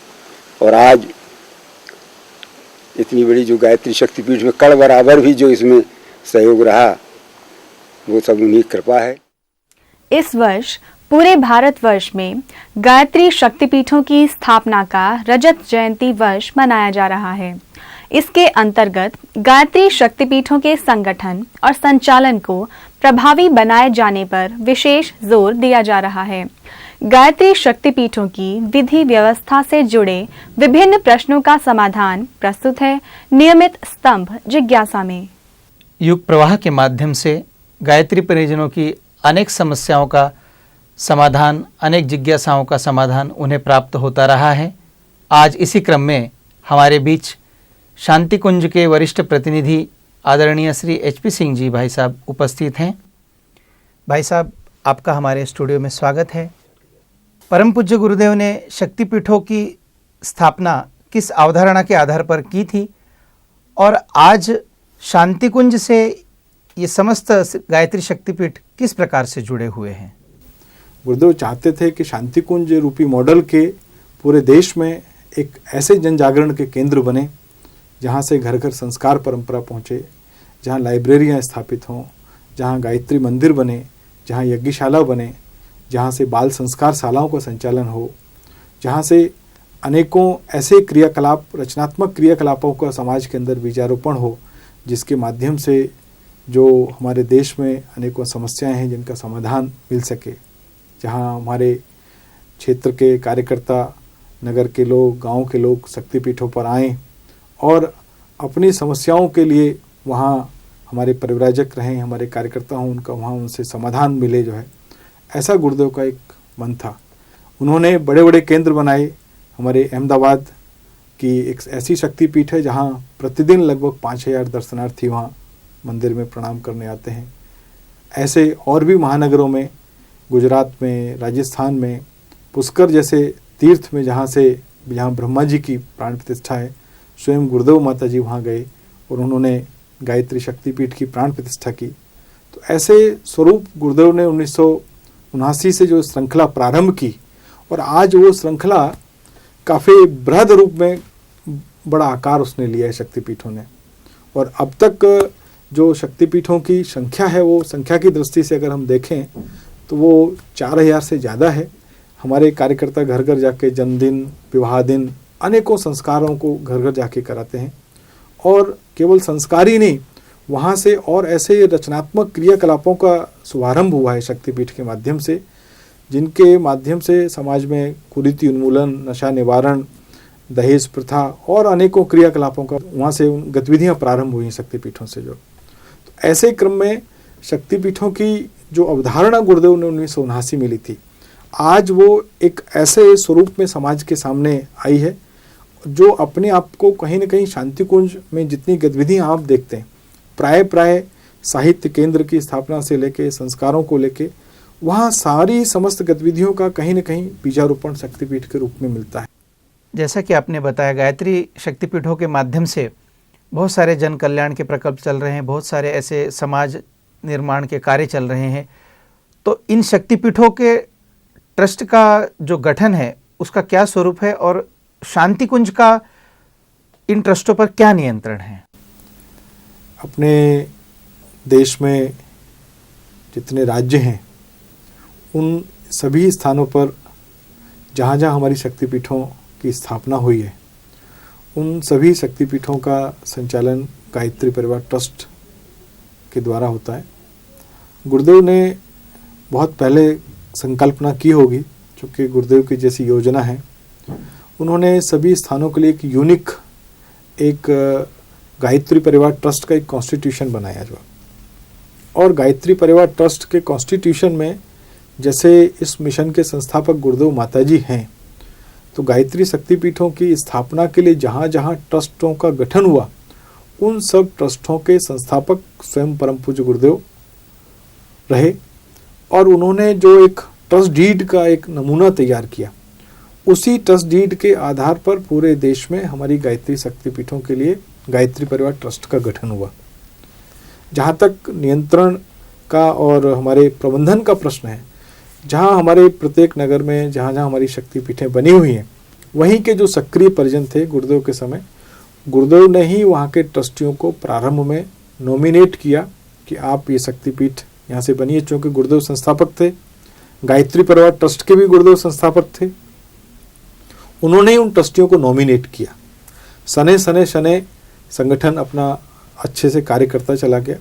और आज इतनी बड़ी जो गायत्री शक्तिपीठ में कण बराबर भी जो इसमें सहयोग रहा, वो सब उन्हीं की कृपा है। इस वर्ष पूरे भारतवर्ष में गायत्री शक्तिपीठों की स्थापना का रजत जयंती वर्ष मनाया जा रहा है। इसके अंतर्गत गायत्री शक्तिपीठों के संगठन और संचालन को प्रभावी बनाए जाने पर विशेष जोर दिया जा रहा है। गायत्री शक्तिपीठों की विधि व्यवस्था से जुड़े विभिन्न प्रश्नों का समाधान प्रस्तुत है नियमित स्तंभ जिज्ञासा में। युग प्रवाह के माध्यम से गायत्री परिजनों की अनेक समस्याओं का समाधान, अनेक जिज्ञासाओं का समाधान उन्हें प्राप्त होता रहा है। आज इसी क्रम में हमारे बीच शांति कुंज के वरिष्ठ प्रतिनिधि आदरणीय श्री HP सिंह जी भाई साहब उपस्थित हैं। भाई साहब, आपका हमारे स्टूडियो में स्वागत है। परम पूज्य गुरुदेव ने शक्तिपीठों की स्थापना किस अवधारणा के आधार पर की थी और आज शांति कुंज से ये समस्त गायत्री शक्तिपीठ किस प्रकार से जुड़े हुए हैं? गुरुदेव चाहते थे कि शांति कुंज रूपी मॉडल के पूरे देश में एक ऐसे जन जागरण के केंद्र बने जहाँ से घर घर संस्कार परंपरा पहुँचे, जहाँ लाइब्रेरियाँ स्थापित हों, जहाँ गायत्री मंदिर बने, जहाँ यज्ञशाला बने, जहाँ से बाल संस्कार शालाओं का संचालन हो, जहाँ से अनेकों ऐसे क्रियाकलाप, रचनात्मक क्रियाकलापों का समाज के अंदर बीजारोपण हो, जिसके माध्यम से जो हमारे देश में अनेकों समस्याएं हैं जिनका समाधान मिल सके। जहाँ हमारे क्षेत्र के कार्यकर्ता, नगर के लोग, गांव के लोग शक्तिपीठों पर आएँ और अपनी समस्याओं के लिए वहाँ हमारे परिव्राजक रहें, हमारे कार्यकर्ता हों, उनका वहाँ उनसे समाधान मिले, जो है ऐसा गुरुदेव का एक मन था। उन्होंने बड़े बड़े केंद्र बनाए। हमारे अहमदाबाद की एक ऐसी शक्तिपीठ है जहाँ प्रतिदिन लगभग 5,000 दर्शनार्थी वहाँ मंदिर में प्रणाम करने आते हैं। ऐसे और भी महानगरों में गुजरात में, राजस्थान में, पुष्कर जैसे तीर्थ में जहाँ ब्रह्मा जी की प्राण प्रतिष्ठा है, स्वयं गुरुदेव माता जी वहाँ गए और उन्होंने गायत्री शक्तिपीठ की प्राण प्रतिष्ठा की। तो ऐसे स्वरूप गुरुदेव ने 1979 से जो श्रृंखला प्रारंभ की और आज वो श्रृंखला काफ़ी बृहद रूप में बड़ा आकार उसने लिया है शक्तिपीठों ने। और अब तक जो शक्तिपीठों की संख्या है, वो संख्या की दृष्टि से अगर हम देखें तो वो 4000 से ज़्यादा है। हमारे कार्यकर्ता घर घर जाके जन्मदिन, विवाह दिन, अनेकों संस्कारों को घर घर जाके कराते हैं। और केवल संस्कार ही नहीं, वहाँ से और ऐसे रचनात्मक क्रियाकलापों का शुभारंभ हुआ है शक्तिपीठ के माध्यम से, जिनके माध्यम से समाज में कुरीति उन्मूलन, नशा निवारण, दहेज प्रथा और अनेकों क्रियाकलापों का वहाँ से गतिविधियाँ प्रारंभ हुई हैं शक्तिपीठों से। तो ऐसे क्रम में शक्तिपीठों की जो अवधारणा गुरुदेव ने 1979 में ली थी, आज वो एक ऐसे स्वरूप में समाज के सामने आई है जो अपने आप को कहीं न कहीं शांति कुंज में जितनी गतिविधियाँ आप देखते हैं, प्राय साहित्य केंद्र की स्थापना से लेके संस्कारों को लेके, वहाँ सारी समस्त गतिविधियों का कहीं न कहीं बीजारोपण शक्तिपीठ के रूप में मिलता है। जैसा कि आपने बताया, गायत्री शक्तिपीठों के माध्यम से बहुत सारे जन कल्याण के प्रकल्प चल रहे हैं, बहुत सारे ऐसे समाज निर्माण के कार्य चल रहे हैं। तो इन शक्तिपीठों के ट्रस्ट का जो गठन है उसका क्या स्वरूप है और शांति कुंज का इन ट्रस्टों पर क्या नियंत्रण है? अपने देश में जितने राज्य हैं, उन सभी स्थानों पर जहाँ जहाँ हमारी शक्तिपीठों की स्थापना हुई है, उन सभी शक्तिपीठों का संचालन गायत्री परिवार ट्रस्ट के द्वारा होता है। गुरुदेव ने बहुत पहले संकल्पना की होगी, चूँकि गुरुदेव की जैसी योजना है, उन्होंने सभी स्थानों के लिए एक गायत्री परिवार ट्रस्ट का एक कॉन्स्टिट्यूशन बनाया जो, और गायत्री परिवार ट्रस्ट के कॉन्स्टिट्यूशन में जैसे इस मिशन के संस्थापक गुरुदेव माता जी हैं, तो गायत्री शक्तिपीठों की स्थापना के लिए जहाँ जहाँ ट्रस्टों का गठन हुआ, उन सब ट्रस्टों के संस्थापक स्वयं परम पूज्य गुरुदेव रहे। और उन्होंने जो एक ट्रस्ट डीड का एक नमूना तैयार किया, उसी ट्रस्ट डीड के आधार पर पूरे देश में हमारी गायत्री शक्तिपीठों के लिए गायत्री परिवार ट्रस्ट का गठन हुआ। जहाँ तक नियंत्रण का और हमारे प्रबंधन का प्रश्न है, जहाँ हमारे प्रत्येक नगर में जहाँ जहाँ हमारी शक्तिपीठें बनी हुई हैं, वहीं के जो सक्रिय परिजन थे गुरुदेव के समय, गुरुदेव ने ही वहाँ के ट्रस्टियों को प्रारंभ में नॉमिनेट किया कि आप ये शक्तिपीठ यहाँ से बनिए। चूँकि गुरुदेव संस्थापक थे, गायत्री परिवार ट्रस्ट के भी गुरुदेव संस्थापक थे, उन्होंने ही उन ट्रस्टियों को नॉमिनेट किया। सने संगठन अपना अच्छे से कार्य करता चला गया।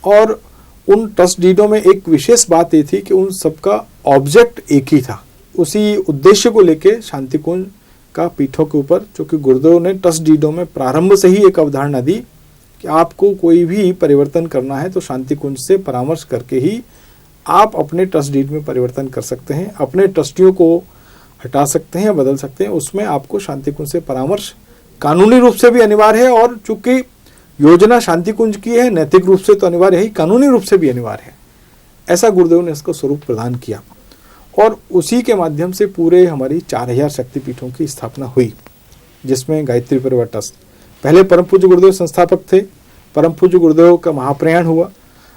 और उन ट्रस्ट डीडों में एक विशेष बात ये थी कि उन सबका ऑब्जेक्ट एक ही था, उसी उद्देश्य को लेके शांति कुंज का पीठों के ऊपर, चूँकि गुरुदेव ने ट्रस्ट डीडों में प्रारंभ से ही एक अवधारणा दी कि आपको कोई भी परिवर्तन करना है तो शांति कुंज से परामर्श करके ही आप अपने ट्रस्ट डीड में परिवर्तन कर सकते हैं, अपने ट्रस्टियों को हटा सकते हैं या बदल सकते हैं। उसमें आपको शांति कुंज से परामर्श कानूनी रूप से भी अनिवार्य है, और चूंकि योजना शांति कुंज की है, नैतिक रूप से तो अनिवार्य है ही, कानूनी रूप से भी अनिवार्य है। ऐसा गुरुदेव ने इसको स्वरूप प्रदान किया और उसी के माध्यम से पूरे हमारी 4000 शक्तिपीठों की स्थापना हुई, जिसमें गायत्री परिवार ट्रस्ट पहले परम पूज्य गुरुदेव संस्थापक थे। परम पूज्य गुरुदेव का महाप्रयाण हुआ,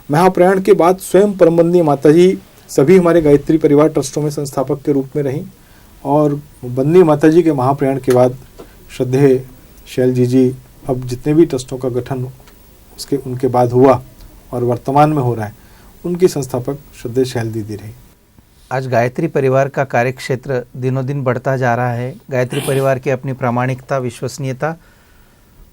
महाप्रयाण के बाद स्वयं परमबंदी माता जी सभी हमारे गायत्री परिवार ट्रस्टों में संस्थापक के रूप में रहीं, और बंदी माता जी के महाप्रयाण के बाद श्रद्धेय शैल जी अब जितने भी ट्रस्टों का गठन उसके उनके बाद हुआ और वर्तमान में हो रहा है, उनकी संस्थापक श्रद्धेय शैल दीदी रही। आज गायत्री परिवार का कार्यक्षेत्र दिनों दिन बढ़ता जा रहा है। गायत्री परिवार की अपनी प्रामाणिकता, विश्वसनीयता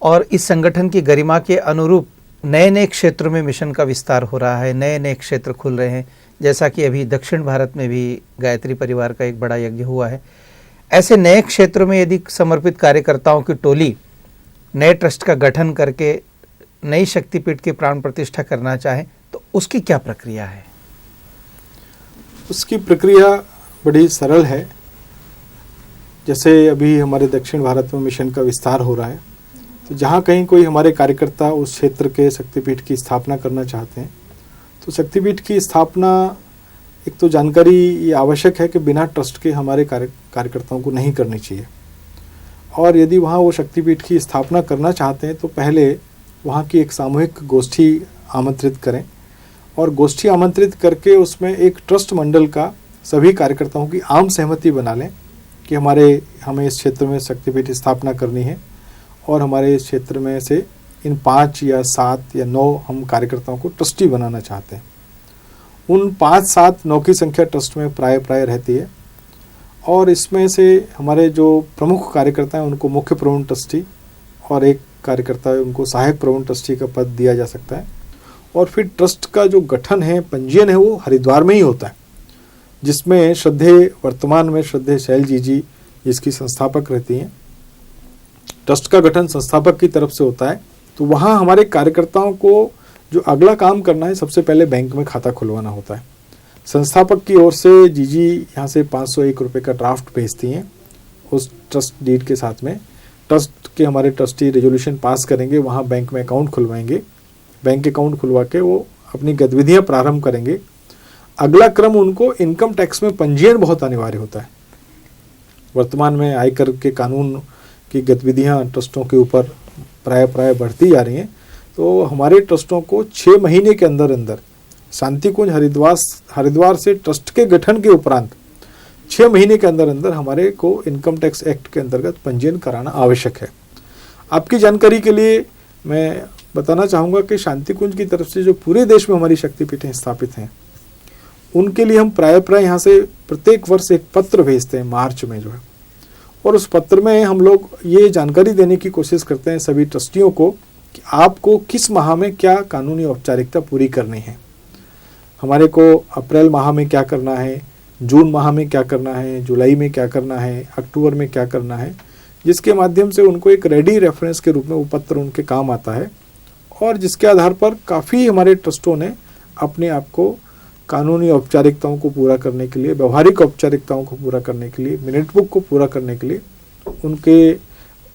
और इस संगठन की गरिमा के अनुरूप नए नए क्षेत्रों में मिशन का विस्तार हो रहा है, नए नए क्षेत्र खुल रहे हैं। जैसा कि अभी दक्षिण भारत में भी गायत्री परिवार का एक बड़ा यज्ञ हुआ है। ऐसे नए क्षेत्रों में यदि समर्पित कार्यकर्ताओं की टोली नए ट्रस्ट का गठन करके नई शक्तिपीठ की प्राण प्रतिष्ठा करना चाहे तो उसकी क्या प्रक्रिया है? उसकी प्रक्रिया बड़ी सरल है। जैसे अभी हमारे दक्षिण भारत में मिशन का विस्तार हो रहा है, तो जहाँ कहीं कोई हमारे कार्यकर्ता उस क्षेत्र के शक्तिपीठ की स्थापना करना चाहते हैं, तो शक्तिपीठ की स्थापना एक तो जानकारी ये आवश्यक है कि बिना ट्रस्ट के हमारे कार्यकर्ताओं को नहीं करनी चाहिए, और यदि वहाँ वो शक्तिपीठ की स्थापना करना चाहते हैं तो पहले वहाँ की एक सामूहिक गोष्ठी आमंत्रित करें, और गोष्ठी आमंत्रित करके उसमें एक ट्रस्ट मंडल का सभी कार्यकर्ताओं की आम सहमति बना लें कि हमें इस क्षेत्र में शक्तिपीठ स्थापना करनी है, और हमारे इस क्षेत्र में से इन 5 या 7 या 9 हम कार्यकर्ताओं को ट्रस्टी बनाना चाहते हैं। उन 5, 7, 9 की संख्या ट्रस्ट में प्राय रहती है, और इसमें से हमारे जो प्रमुख कार्यकर्ता हैं उनको मुख्य प्रबंध ट्रस्टी और एक कार्यकर्ता है उनको सहायक प्रबंध ट्रस्टी का पद दिया जा सकता है। और फिर ट्रस्ट का जो गठन है, पंजीयन है, वो हरिद्वार में ही होता है, जिसमें वर्तमान में श्रद्धेय शैल जी इसकी संस्थापक रहती हैं। ट्रस्ट का गठन संस्थापक की तरफ से होता है, तो वहाँ हमारे कार्यकर्ताओं को जो अगला काम करना है, सबसे पहले बैंक में खाता खुलवाना होता है। संस्थापक की ओर से जी यहाँ से 501 रुपये का ड्राफ्ट भेजती हैं उस ट्रस्ट डीड के साथ में। ट्रस्ट के हमारे ट्रस्टी रेजोल्यूशन पास करेंगे, वहाँ बैंक में अकाउंट खुलवाएंगे, बैंक अकाउंट खुलवा के वो अपनी गतिविधियाँ प्रारंभ करेंगे। अगला क्रम उनको इनकम टैक्स में पंजीयन बहुत अनिवार्य होता है। वर्तमान में आयकर के कानून की गतिविधियाँ ट्रस्टों के ऊपर प्राय बढ़ती जा रही हैं, तो हमारे ट्रस्टों को 6 महीने के अंदर शांतिकुंज हरिद्वार से ट्रस्ट के गठन के उपरांत 6 महीने के अंदर हमारे को इनकम टैक्स एक्ट के अंतर्गत पंजीयन कराना आवश्यक है। आपकी जानकारी के लिए मैं बताना चाहूँगा कि शांतिकुंज की तरफ से जो पूरे देश में हमारी शक्तिपीठें स्थापित हैं, उनके लिए हम प्राय यहाँ से प्रत्येक वर्ष एक पत्र भेजते हैं मार्च में जो है, और उस पत्र में हम लोग ये जानकारी देने की कोशिश करते हैं सभी ट्रस्टियों को कि आपको किस माह में क्या कानूनी औपचारिकता पूरी करनी है। हमारे को अप्रैल माह में क्या करना है, जून माह में क्या करना है, जुलाई में क्या करना है, अक्टूबर में क्या करना है, जिसके माध्यम से उनको एक रेडी रेफरेंस के रूप में वो पत्र उनके काम आता है, और जिसके आधार पर काफ़ी हमारे ट्रस्टों ने अपने आप को कानूनी औपचारिकताओं को पूरा करने के लिए, व्यवहारिक औपचारिकताओं को पूरा करने के लिए, मिनट बुक को पूरा करने के लिए उनके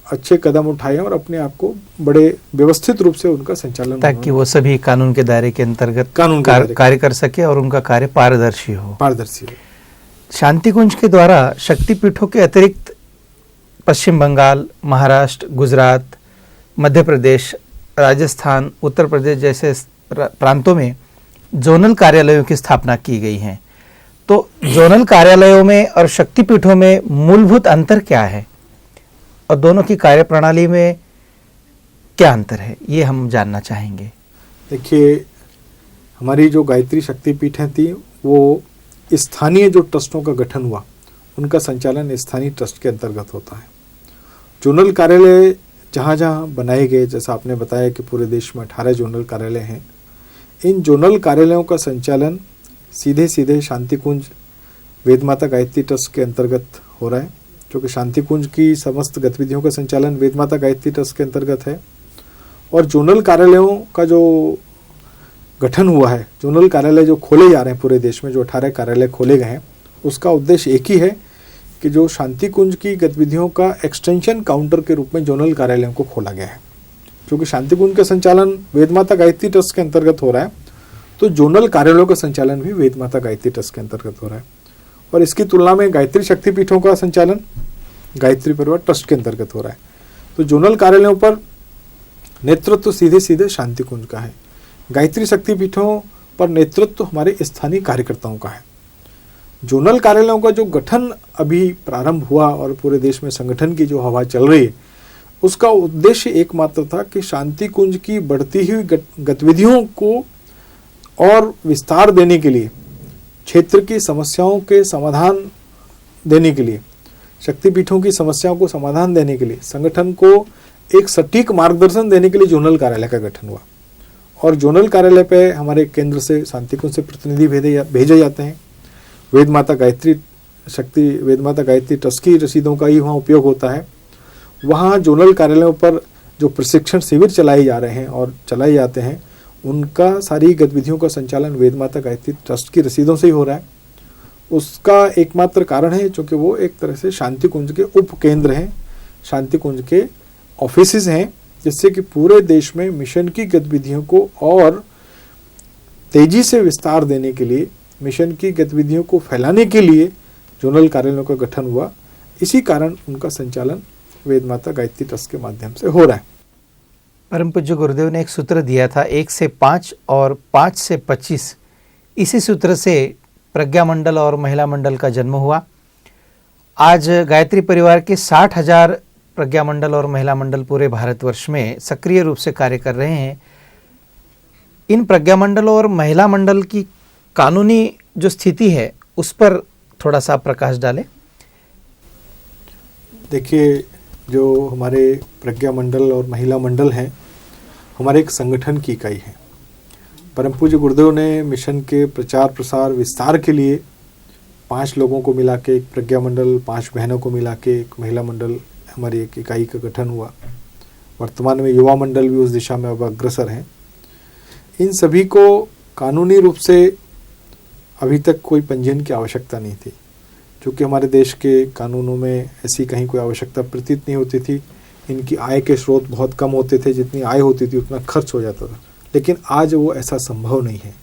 अच्छे कदम उठाए और अपने आप को बड़े व्यवस्थित रूप से उनका संचालन, ताकि वो सभी कानून के दायरे के अंतर्गत कार्य कर सके और उनका कार्य पारदर्शी हो। शांतिकुंज के द्वारा शक्तिपीठों के अतिरिक्त पश्चिम बंगाल, महाराष्ट्र, गुजरात, मध्य प्रदेश, राजस्थान, उत्तर प्रदेश जैसे प्रांतों में जोनल कार्यालयों की स्थापना की गई है। तो जोनल कार्यालयों में और शक्तिपीठों में मूलभूत अंतर क्या है और दोनों की कार्यप्रणाली में क्या अंतर है, ये हम जानना चाहेंगे। देखिए, हमारी जो गायत्री शक्तिपीठें थी वो स्थानीय जो ट्रस्टों का गठन हुआ उनका संचालन स्थानीय ट्रस्ट के अंतर्गत होता है। जोनल कार्यालय जहाँ जहाँ बनाए गए, जैसा आपने बताया कि पूरे देश में 18 जोनल कार्यालय हैं, इन जोनल कार्यालयों का संचालन सीधे शांतिकुंज वेदमाता गायत्री ट्रस्ट के अंतर्गत हो रहा है, क्योंकि शांतिकुंज की समस्त गतिविधियों का संचालन वेदमाता गायत्री ट्रस्ट के अंतर्गत है। और जोनल कार्यालयों का जो गठन हुआ है, जोनल कार्यालय जो खोले जा रहे हैं पूरे देश में, जो 18 कार्यालय खोले गए हैं, उसका उद्देश्य एक ही है कि जो शांतिकुंज की गतिविधियों का एक्सटेंशन काउंटर के रूप में जोनल कार्यालयों को खोला गया है। क्योंकि शांतिकुंज का संचालन वेदमाता गायत्री ट्रस्ट के अंतर्गत हो रहा है, तो जोनल कार्यालयों का संचालन भी वेदमाता गायत्री ट्रस्ट के अंतर्गत हो रहा है। और इसकी तुलना में गायत्री शक्तिपीठों का संचालन गायत्री परिवार ट्रस्ट के अंतर्गत हो रहा है। तो जोनल कार्यालयों पर नेतृत्व सीधे शांतिकुंज का है, गायत्री शक्तिपीठों पर नेतृत्व हमारे स्थानीय कार्यकर्ताओं का है। जोनल कार्यालयों का जो गठन अभी प्रारंभ हुआ और पूरे देश में संगठन की जो हवा चल रही है, उसका उद्देश्य एकमात्र था कि शांतिकुंज की बढ़ती हुई गतिविधियों को और विस्तार देने के लिए, क्षेत्र की समस्याओं के समाधान देने के लिए, शक्तिपीठों की समस्याओं को समाधान देने के लिए, संगठन को एक सटीक मार्गदर्शन देने के लिए जोनल कार्यालय का गठन हुआ। और जोनल कार्यालय पे हमारे केंद्र से शांतिकुंज से प्रतिनिधि भेजे जाते हैं। वेदमाता गायत्री ट्रस्ट की रसीदों का ही वहाँ उपयोग होता है। वहाँ जोनल कार्यालयों पर जो प्रशिक्षण शिविर चलाए जा रहे हैं और चलाए जाते हैं, उनका सारी गतिविधियों का संचालन वेदमाता गायत्री ट्रस्ट की रसीदों से ही हो रहा है। उसका एकमात्र कारण है क्योंकि वो एक तरह से शांतिकुंज के उप केंद्र हैं, शांतिकुंज के ऑफिसेज हैं, जिससे कि पूरे देश में मिशन की गतिविधियों को और तेजी से विस्तार देने के लिए मिशन की गतिविधियों को फैलाने के लिए जोनल कार्यालयों का गठन हुआ। इसी कारण उनका संचालन वेद माता गायत्री ट्रस्ट के माध्यम से हो रहा है। परम पूज्य गुरुदेव ने एक सूत्र दिया था 1 से 5 और 5 से 25। इसी सूत्र से प्रज्ञा मंडल और महिला मंडल का जन्म हुआ। आज गायत्री परिवार के 60,000 प्रज्ञा मंडल और महिला मंडल पूरे भारतवर्ष में सक्रिय रूप से कार्य कर रहे हैं। इन प्रज्ञा मंडल और महिला मंडल की कानूनी जो स्थिति है उस पर थोड़ा सा प्रकाश डालें। देखिए, जो हमारे प्रज्ञा मंडल और महिला मंडल हैं, हमारे एक संगठन की इकाई है। परम पूज्य गुरुदेव ने मिशन के प्रचार प्रसार विस्तार के लिए 5 लोगों को मिला के एक प्रज्ञा मंडल, 5 बहनों को मिला के एक महिला मंडल, हमारी एक इकाई का गठन हुआ। वर्तमान में युवा मंडल भी उस दिशा में अब अग्रसर हैं। इन सभी को कानूनी रूप से अभी तक कोई पंजीयन की आवश्यकता नहीं थी, क्योंकि हमारे देश के कानूनों में ऐसी कहीं कोई आवश्यकता प्रतीत नहीं होती थी। इनकी आय के स्रोत बहुत कम होते थे, जितनी आय होती थी उतना खर्च हो जाता था। लेकिन आज वो ऐसा संभव नहीं है।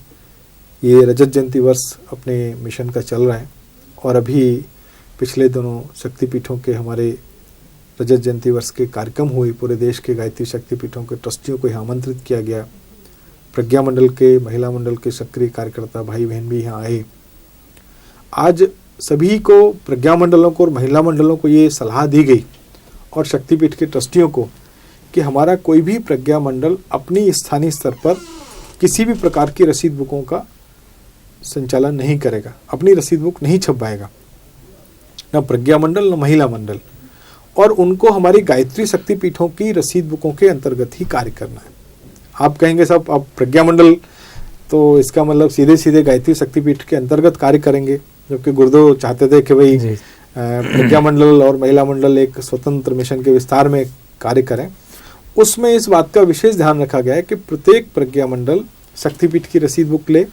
ये रजत जयंती वर्ष अपने मिशन का चल रहा है और अभी पिछले दिनों शक्तिपीठों के हमारे रजत जयंती वर्ष के कार्यक्रम हुए। पूरे देश के गायत्री शक्तिपीठों के ट्रस्टियों को यहाँ आमंत्रित किया गया। प्रज्ञा मंडल के, महिला मंडल के सक्रिय कार्यकर्ता भाई बहन भी यहाँ आए। आज सभी को, प्रज्ञा मंडलों को और महिला मंडलों को ये सलाह दी गई और शक्तिपीठ के ट्रस्टियों को कि हमारा कोई भी प्रज्ञा मंडल अपनी स्थानीय स्तर पर किसी भी प्रकार की रसीद बुकों का संचालन नहीं करेगा, अपनी रसीद बुक नहीं छपवाएगा, न प्रज्ञा मंडल न महिला मंडल। और उनको हमारी गायत्री शक्तिपीठों की रसीद बुकों के अंतर्गत ही कार्य करना है। आप कहेंगे साहब अब प्रज्ञा मंडल तो इसका मतलब सीधे सीधे गायत्री शक्तिपीठ के अंतर्गत कार्य करेंगे, जबकि गुरुदेव चाहते थे कि भाई प्रज्ञा मंडल और महिला मंडल एक स्वतंत्र मिशन के विस्तार में कार्य करें। उसमें इस बात का विशेष ध्यान रखा गया है कि प्रत्येक प्रज्ञा मंडल शक्तिपीठ की रसीद बुक ले,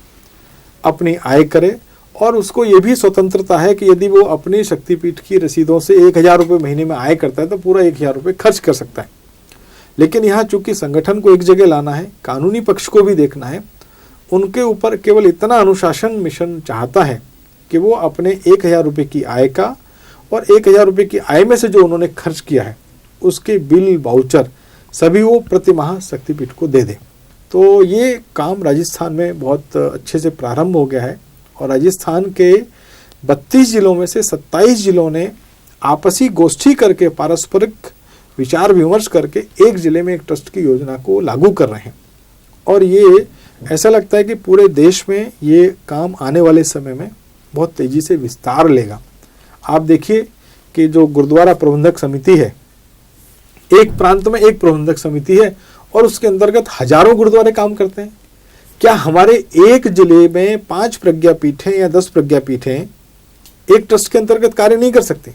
अपनी आय करे और उसको ये भी स्वतंत्रता है कि यदि वो अपनी शक्तिपीठ की रसीदों से 1,000 रुपये महीने में आय करता है तो पूरा 1,000 रुपये खर्च कर सकता है। लेकिन यहाँ चूंकि संगठन को एक जगह लाना है, कानूनी पक्ष को भी देखना है, उनके ऊपर केवल इतना अनुशासन मिशन चाहता है कि वो अपने 1,000 रुपये की आय का और 1,000 रुपये की आय में से जो उन्होंने खर्च किया है उसके बिल वाउचर सभी वो प्रति माह शक्तिपीठ को दे दे। तो ये काम राजस्थान में बहुत अच्छे से प्रारंभ हो गया है और राजस्थान के 32 जिलों में से 27 जिलों ने आपसी गोष्ठी करके, पारस्परिक विचार विमर्श करके एक जिले में एक ट्रस्ट की योजना को लागू कर रहे हैं। और ये ऐसा लगता है कि पूरे देश में ये काम आने वाले समय में बहुत तेजी से विस्तार लेगा। आप देखिए कि जो गुरुद्वारा प्रबंधक समिति है, एक प्रांत में एक प्रबंधक समिति है और उसके अंतर्गत हजारों गुरुद्वारे काम करते हैं। क्या हमारे एक जिले में 5 प्रज्ञापीठें या 10 प्रज्ञापीठें एक ट्रस्ट के अंतर्गत कार्य नहीं कर सकते?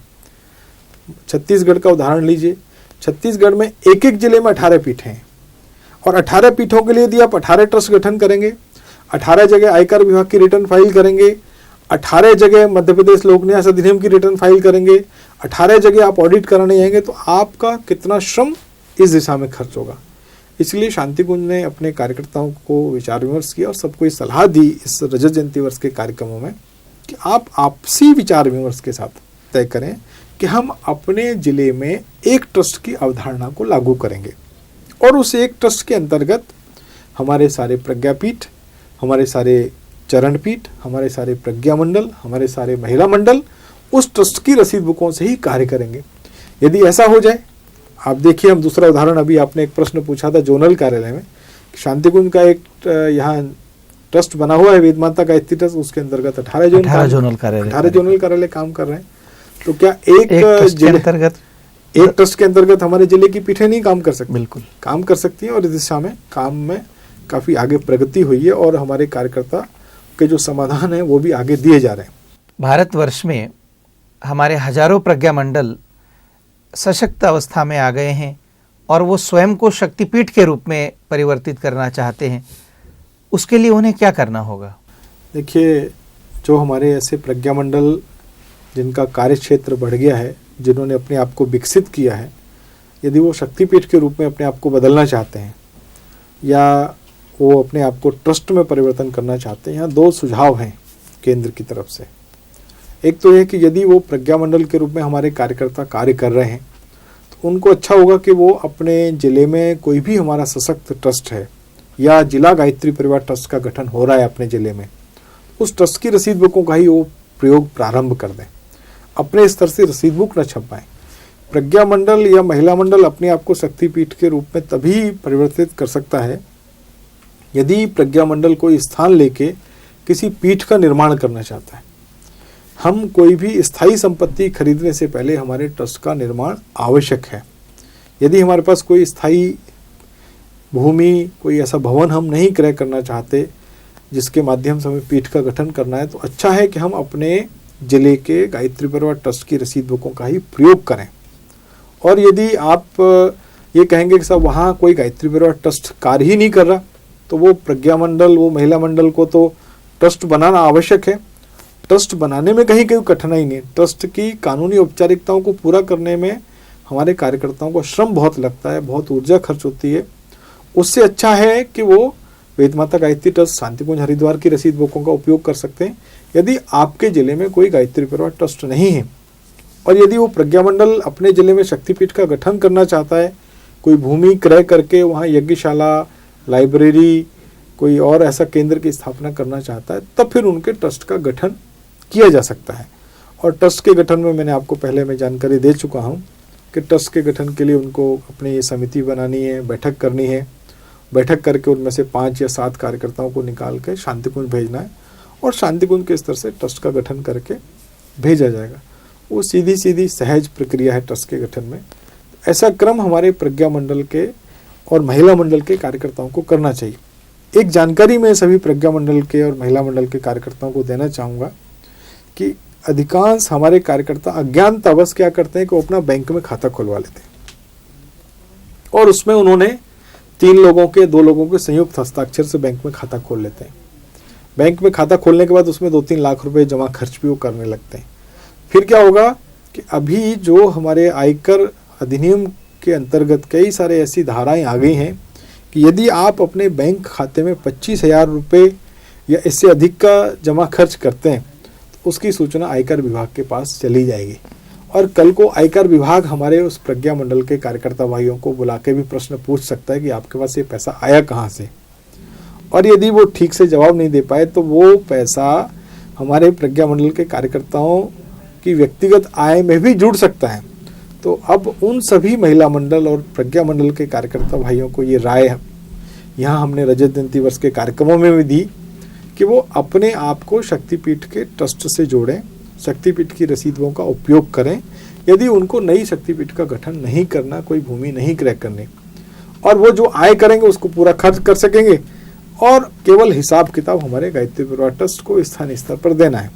छत्तीसगढ़ का उदाहरण लीजिए। छत्तीसगढ़ में एक एक जिले में 18 पीठें हैं और 18 पीठों के लिए यदि आप 18 ट्रस्ट गठन करेंगे, 18 जगह आयकर विभाग की रिटर्न फाइल करेंगे, 18 जगह मध्य प्रदेश लोक न्यास अधिनियम की रिटर्न फाइल करेंगे, 18 जगह आप ऑडिट कराने जाएंगे, तो आपका कितना श्रम इस दिशा में खर्च होगा। इसलिए शांति कुंज ने अपने कार्यकर्ताओं को विचार विमर्श किया और सबको ये सलाह दी इस रजत जयंती वर्ष के कार्यक्रमों में कि आप आपसी विचार विमर्श के साथ तय करें कि हम अपने जिले में एक ट्रस्ट की अवधारणा को लागू करेंगे और उस एक ट्रस्ट के अंतर्गत हमारे सारे प्रज्ञापीठ, हमारे सारे चरण पीठ, हमारे सारे प्रज्ञा मंडल, हमारे सारे महिला मंडल उस ट्रस्ट की रसीद बुकों से ही कार्य करेंगे। यदि ऐसा हो जाए, आप देखिए, हम दूसरा उदाहरण, अभी आपने एक प्रश्न पूछा था जोनल कार्यालय में, शांति कुंज का एक यहाँ ट्रस्ट बना हुआ है वेद माता गायत्री ट्रस्ट, उसके अंतर्गत 18 जोनल कार्यालय काम कर रहे हैं। तो क्या एक ट्रस्ट के अंतर्गत हमारे जिले की पीठें नहीं काम कर सकती? बिल्कुल काम कर सकती हैं और इस दिशा में काम में काफ़ी आगे प्रगति हुई है और हमारे कार्यकर्ता के जो समाधान है वो भी आगे दिए जा रहे हैं। भारतवर्ष में हमारे हजारों प्रज्ञा मंडल सशक्त अवस्था में आ गए हैं और वो स्वयं को शक्तिपीठ के रूप में परिवर्तित करना चाहते हैं। उसके लिए उन्हें क्या करना होगा? देखिए, जो हमारे ऐसे प्रज्ञा मंडल जिनका कार्य क्षेत्र बढ़ गया है, जिन्होंने अपने आप को विकसित किया है, यदि वो शक्तिपीठ के रूप में अपने आप को बदलना चाहते हैं या वो अपने आप को ट्रस्ट में परिवर्तन करना चाहते हैं, यहाँ 2 सुझाव हैं केंद्र की तरफ से। एक तो यह कि यदि वो प्रज्ञा मंडल के रूप में हमारे कार्यकर्ता कार्य कर रहे हैं तो उनको अच्छा होगा कि वो अपने जिले में कोई भी हमारा सशक्त ट्रस्ट है या जिला गायत्री परिवार ट्रस्ट का गठन हो रहा है अपने जिले में, उस ट्रस्ट की रसीद बुकों का ही वो प्रयोग प्रारंभ कर दें। अपने स्तर से रसीद बुक न छपवाएं। प्रज्ञा मंडल या महिला मंडल अपने आप को शक्तिपीठ के रूप में तभी परिवर्तित कर सकता है यदि प्रज्ञा मंडल कोई स्थान लेके किसी पीठ का निर्माण करना चाहता है। हम कोई भी स्थायी संपत्ति खरीदने से पहले हमारे ट्रस्ट का निर्माण आवश्यक है। यदि हमारे पास कोई स्थायी भूमि, कोई ऐसा भवन हम नहीं क्रय करना चाहते जिसके माध्यम से हमें पीठ का गठन करना है, तो अच्छा है कि हम अपने जिले के गायत्री परिवार ट्रस्ट की रसीद बुकों का ही प्रयोग करें। और यदि आप ये कहेंगे कि साहब वहाँ कोई गायत्री परिवार ट्रस्ट कार्य ही नहीं कर रहा, तो वो प्रज्ञा मंडल, वो महिला मंडल को तो ट्रस्ट बनाना आवश्यक है। ट्रस्ट बनाने में कहीं कोई कठिनाई नहीं है। ट्रस्ट की कानूनी औपचारिकताओं को पूरा करने में हमारे कार्यकर्ताओं को श्रम बहुत लगता है, बहुत ऊर्जा खर्च होती है। उससे अच्छा है कि वो वेद माता गायत्री ट्रस्ट शांतिकुंज हरिद्वार की रसीद बुकों का उपयोग कर सकते हैं यदि आपके जिले में कोई गायत्री परिवार ट्रस्ट नहीं है। और यदि वो प्रज्ञा मंडल अपने जिले में शक्तिपीठ का गठन करना चाहता है, कोई भूमि क्रय करके वहाँ यज्ञशाला, लाइब्रेरी, कोई और ऐसा केंद्र की स्थापना करना चाहता है, तब फिर उनके ट्रस्ट का गठन किया जा सकता है। और ट्रस्ट के गठन में मैंने आपको पहले मैं जानकारी दे चुका हूँ कि ट्रस्ट के गठन के लिए उनको अपनी ये समिति बनानी है, बैठक करनी है। बैठक करके उनमें से 5 या 7 कार्यकर्ताओं को निकाल के शांतिकुंज भेजना है और शांतिकुंज के स्तर से ट्रस्ट का गठन करके भेजा जाएगा। वो सीधी सीधी सहज प्रक्रिया है ट्रस्ट के गठन में। ऐसा क्रम हमारे प्रज्ञा मंडल के और महिला मंडल के कार्यकर्ताओं को करना चाहिए। एक जानकारी मैं सभी प्रज्ञा मंडल के और महिला मंडल के कार्यकर्ताओं को देना चाहूँगा कि अधिकांश हमारे कार्यकर्ता अज्ञानतावश क्या करते हैं कि वो अपना बैंक में खाता खुलवा लेते हैं और उसमें उन्होंने 3 लोगों के 2 लोगों के संयुक्त हस्ताक्षर से बैंक में खाता खोल लेते हैं। बैंक में खाता खोलने के बाद उसमें 2-3 लाख रुपए जमा खर्च भी वो करने लगते हैं। फिर क्या होगा कि अभी जो हमारे आयकर अधिनियम के अंतर्गत कई सारे ऐसी धाराएं आ गई हैं कि यदि आप अपने बैंक खाते में 25,000 रुपये या इससे अधिक का जमा खर्च करते हैं तो उसकी सूचना आयकर विभाग के पास चली जाएगी और कल को आयकर विभाग हमारे उस प्रज्ञा मंडल के कार्यकर्ता भाइयों को बुला के भी प्रश्न पूछ सकता है कि आपके पास ये पैसा आया कहाँ से। और यदि वो ठीक से जवाब नहीं दे पाए तो वो पैसा हमारे प्रज्ञा मंडल के कार्यकर्ताओं की व्यक्तिगत आय में भी जुड़ सकता है। तो अब उन सभी महिला मंडल और प्रज्ञा मंडल के कार्यकर्ता भाइयों को ये राय यहाँ हमने रजत जयंती वर्ष के कार्यक्रमों में भी दी कि वो अपने आप को शक्तिपीठ के ट्रस्ट से जोड़ें, शक्तिपीठ की रसीदों का उपयोग करें यदि उनको नई शक्तिपीठ का गठन नहीं करना, कोई भूमि नहीं क्रय करनी, और वो जो आय करेंगे उसको पूरा खर्च कर सकेंगे और केवल हिसाब किताब हमारे गायत्री परिवार ट्रस्ट को स्थानीय स्तर पर देना है।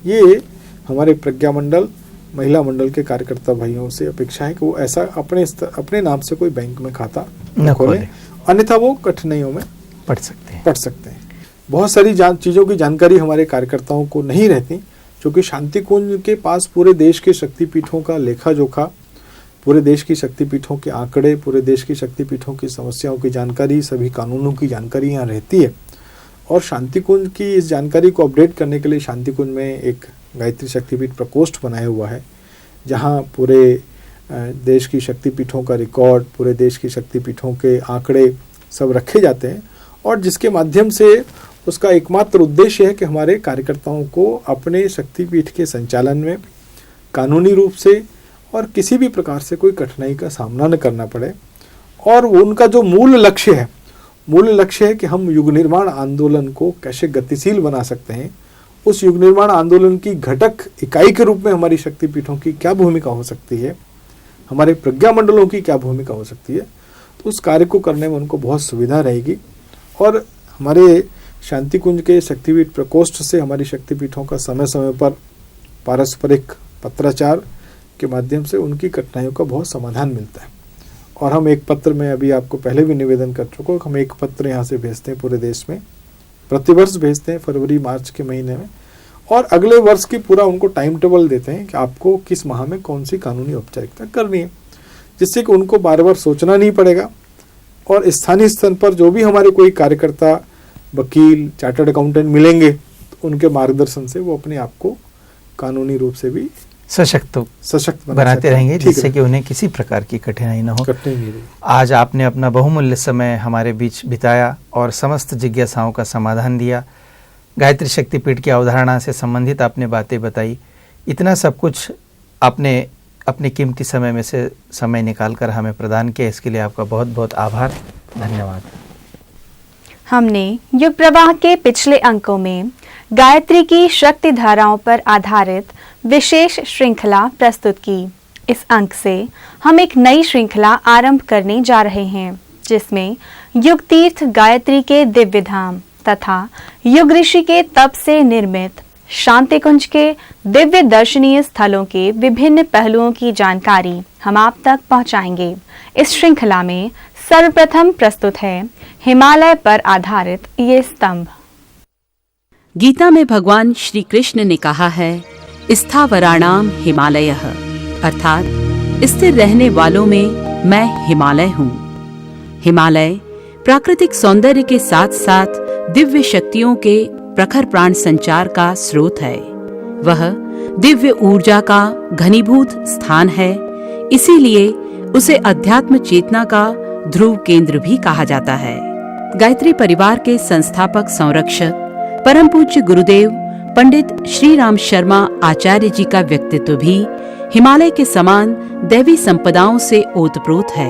ये हमारे प्रज्ञा मंडल, महिला मंडल के कार्यकर्ता भाइयों से अपेक्षा है कि वो ऐसा अपने नाम से कोई बैंक में खाता न खोलें, अन्यथा वो कठिनाइयों में पड़ सकते हैं। बहुत सारी चीज़ों की जानकारी हमारे कार्यकर्ताओं को नहीं रहती, क्योंकि शांतिकुंज के पास पूरे देश के शक्तिपीठों का लेखा जोखा, पूरे देश की शक्तिपीठों के आंकड़े, पूरे देश की शक्तिपीठों की समस्याओं की जानकारी, सभी कानूनों की जानकारी यहाँ रहती है। और शांतिकुंज की इस जानकारी को अपडेट करने के लिए शांतिकुंज में एक गायत्री शक्तिपीठ प्रकोष्ठ बनाया हुआ है, जहाँ पूरे देश की शक्तिपीठों का रिकॉर्ड, पूरे देश की शक्तिपीठों के आंकड़े सब रखे जाते हैं और जिसके माध्यम से उसका एकमात्र उद्देश्य है कि हमारे कार्यकर्ताओं को अपने शक्तिपीठ के संचालन में कानूनी रूप से और किसी भी प्रकार से कोई कठिनाई का सामना न करना पड़े। और उनका जो मूल लक्ष्य है कि हम युग निर्माण आंदोलन को कैसे गतिशील बना सकते हैं, उस युग निर्माण आंदोलन की घटक इकाई के रूप में हमारी शक्तिपीठों की क्या भूमिका हो सकती है, हमारे प्रज्ञा मंडलों की क्या भूमिका हो सकती है, तो उस कार्य को करने में उनको बहुत सुविधा रहेगी। और हमारे शांतिकुंज के शक्तिपीठ प्रकोष्ठ से हमारी शक्तिपीठों का समय समय पर पारस्परिक पत्राचार के माध्यम से उनकी कठिनाइयों का बहुत समाधान मिलता है। और हम एक पत्र में अभी आपको पहले भी निवेदन कर चुका हूँ, हम एक पत्र यहाँ से भेजते हैं पूरे देश में, प्रतिवर्ष भेजते हैं फरवरी मार्च के महीने में, और अगले वर्ष की पूरा उनको टाइम टेबल देते हैं कि आपको किस माह में कौन सी कानूनी औपचारिकता करनी है, जिससे कि उनको बार बार सोचना नहीं पड़ेगा। और स्थानीय स्तर पर जो भी हमारे कोई कार्यकर्ता, वकील, चार्टर्ड अकाउंटेंट मिलेंगे तो उनके मार्गदर्शन से वो अपने आप को कानूनी रूप से भी सशक्त बनाते रहेंगे, जिससे कि उन्हें किसी प्रकार की कठिनाई न हो। आज आपने अपना बहुमूल्य समय हमारे बीच बिताया और समस्त जिज्ञासाओं का समाधान दिया। गायत्री शक्तिपीठ की अवधारणा से संबंधित आपने बातें बताई। इतना सब कुछ आपने अपने कीमती समय में से समय निकालकर हमें प्रदान किया, इसके लिए आपका बहुत बहुत आभार, धन्यवाद। हमने युग प्रवाह के पिछले अंकों में गायत्री की शक्ति धाराओं पर आधारित विशेष श्रृंखला प्रस्तुत की। इस अंक से हम एक नई श्रृंखला आरंभ करने जा रहे हैं, जिसमें युग तीर्थ गायत्री के दिव्य धाम तथा युग ऋषि के तप से निर्मित शांति कुंज के दिव्य दर्शनीय स्थलों के विभिन्न पहलुओं की जानकारी हम आप तक पहुंचाएंगे। इस श्रृंखला में सर्वप्रथम प्रस्तुत है हिमालय पर आधारित ये स्तंभ। गीता में भगवान श्री कृष्ण ने कहा है, स्थावराणाम हिमालयः, अर्थात स्थिर रहने वालों में मैं हिमालय हूँ। हिमालय प्राकृतिक सौंदर्य के साथ साथ दिव्य शक्तियों के प्रखर प्राण संचार का स्रोत है। वह दिव्य ऊर्जा का घनीभूत स्थान है, इसीलिए उसे अध्यात्म चेतना का ध्रुव केंद्र भी कहा जाता है। गायत्री परिवार के संस्थापक संरक्षक परम पूज्य गुरुदेव पंडित श्री राम शर्मा आचार्य जी का व्यक्तित्व भी हिमालय के समान दैवी संपदाओं से ओतप्रोत है।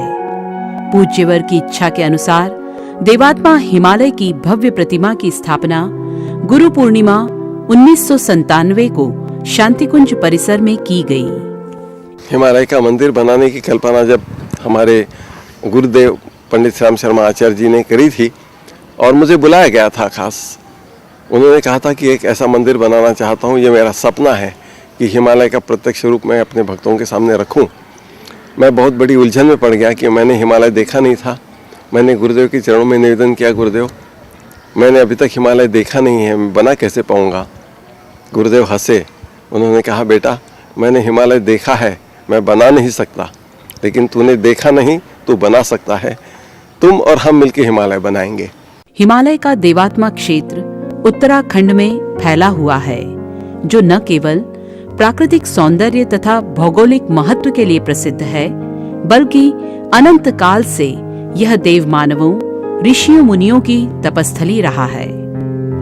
पूज्यवर की इच्छा के अनुसार देवात्मा हिमालय की भव्य प्रतिमा की स्थापना गुरु पूर्णिमा 1997 को शांतिकुंज परिसर में की गई। हिमालय का मंदिर बनाने की कल्पना जब हमारे गुरुदेव पंडित श्री राम शर्मा आचार्य जी ने करी थी और मुझे बुलाया गया था खास, उन्होंने कहा था कि एक ऐसा मंदिर बनाना चाहता हूँ, ये मेरा सपना है कि हिमालय का प्रत्यक्ष रूप मैं अपने भक्तों के सामने रखूँ। मैं बहुत बड़ी उलझन में पड़ गया कि मैंने हिमालय देखा नहीं था। मैंने गुरुदेव के चरणों में निवेदन किया, गुरुदेव मैंने अभी तक हिमालय देखा नहीं है, मैं बना कैसे पाऊँगा। गुरुदेव हंसे, उन्होंने कहा बेटा मैंने हिमालय देखा है, मैं बना नहीं सकता, लेकिन तूने देखा नहीं, तू बना सकता है। तुम और हम मिलकर हिमालय बनाएंगे। हिमालय का देवात्मा क्षेत्र उत्तराखंड में फैला हुआ है, जो न केवल प्राकृतिक सौंदर्य तथा भौगोलिक महत्व के लिए प्रसिद्ध है, बल्कि अनंत काल से यह देव मानवों, ऋषियों मुनियों की तपस्थली रहा है।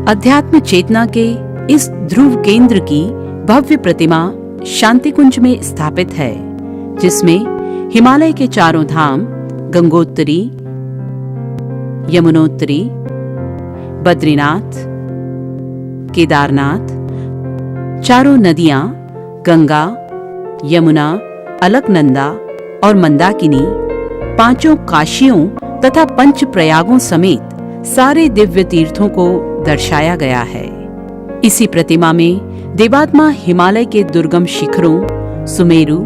अध्यात्म चेतना के इस ध्रुव केंद्र की भव्य प्रतिमा शांतिकुंज में स्थापित है, जिसमें हिमालय के चारों धाम गंगोत्तरी, यमुनोत्तरी, बद्रीनाथ, केदारनाथ, चारों नदियां गंगा, यमुना, अलकनंदा और मंदाकिनी, पांचों काशियों तथा पंच प्रयागों समेत सारे दिव्य तीर्थों को दर्शाया गया है। इसी प्रतिमा में देवात्मा हिमालय के दुर्गम शिखरों, सुमेरु,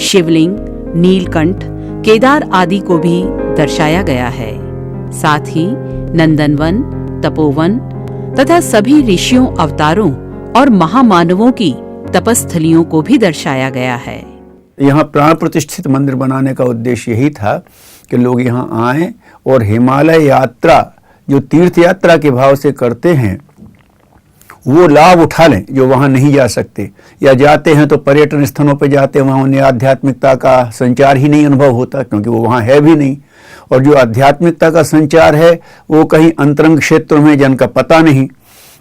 शिवलिंग, नीलकंठ, केदार आदि को भी दर्शाया गया है। साथ ही नंदनवन, तपोवन तथा सभी ऋषियों, अवतारों और महामानवों की तपस्थलियों को भी दर्शाया गया है। यहाँ प्राण प्रतिष्ठित मंदिर बनाने का उद्देश्य यही था कि लोग यहाँ आएं और हिमालय यात्रा जो तीर्थ यात्रा के भाव से करते हैं वो लाभ उठा लें, जो वहाँ नहीं जा सकते या जाते हैं तो पर्यटन स्थलों पर जाते हैं, वहाँ उन्हें आध्यात्मिकता का संचार ही नहीं अनुभव होता, क्योंकि वो वहाँ है भी नहीं। और जो आध्यात्मिकता का संचार है वो कहीं अंतरंग क्षेत्रों में जिनका पता नहीं।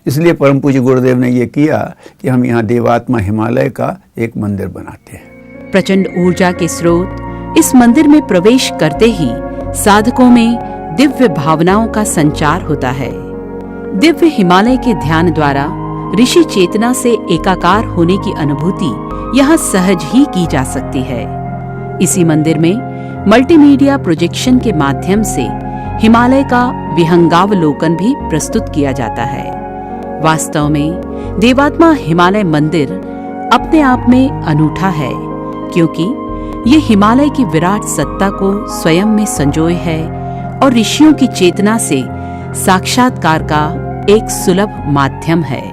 इसलिए परम पूज्य गुरुदेव ने ये किया कि हम यहाँ देवात्मा हिमालय का एक मंदिर बनाते हैं। प्रचंड ऊर्जा के स्रोत इस मंदिर में प्रवेश करते ही साधकों में दिव्य भावनाओं का संचार होता है। दिव्य हिमालय के ध्यान द्वारा ऋषि चेतना से एकाकार होने की अनुभूति यहाँ सहज ही की जा सकती है। इसी मंदिर में मल्टीमीडिया प्रोजेक्शन के माध्यम से हिमालय का विहंगावलोकन भी प्रस्तुत किया जाता है। वास्तव में देवात्मा हिमालय मंदिर अपने आप में अनूठा है, क्योंकि ये हिमालय की विराट सत्ता को स्वयं में संजोए है और ऋषियों की चेतना से साक्षात्कार का एक सुलभ माध्यम है।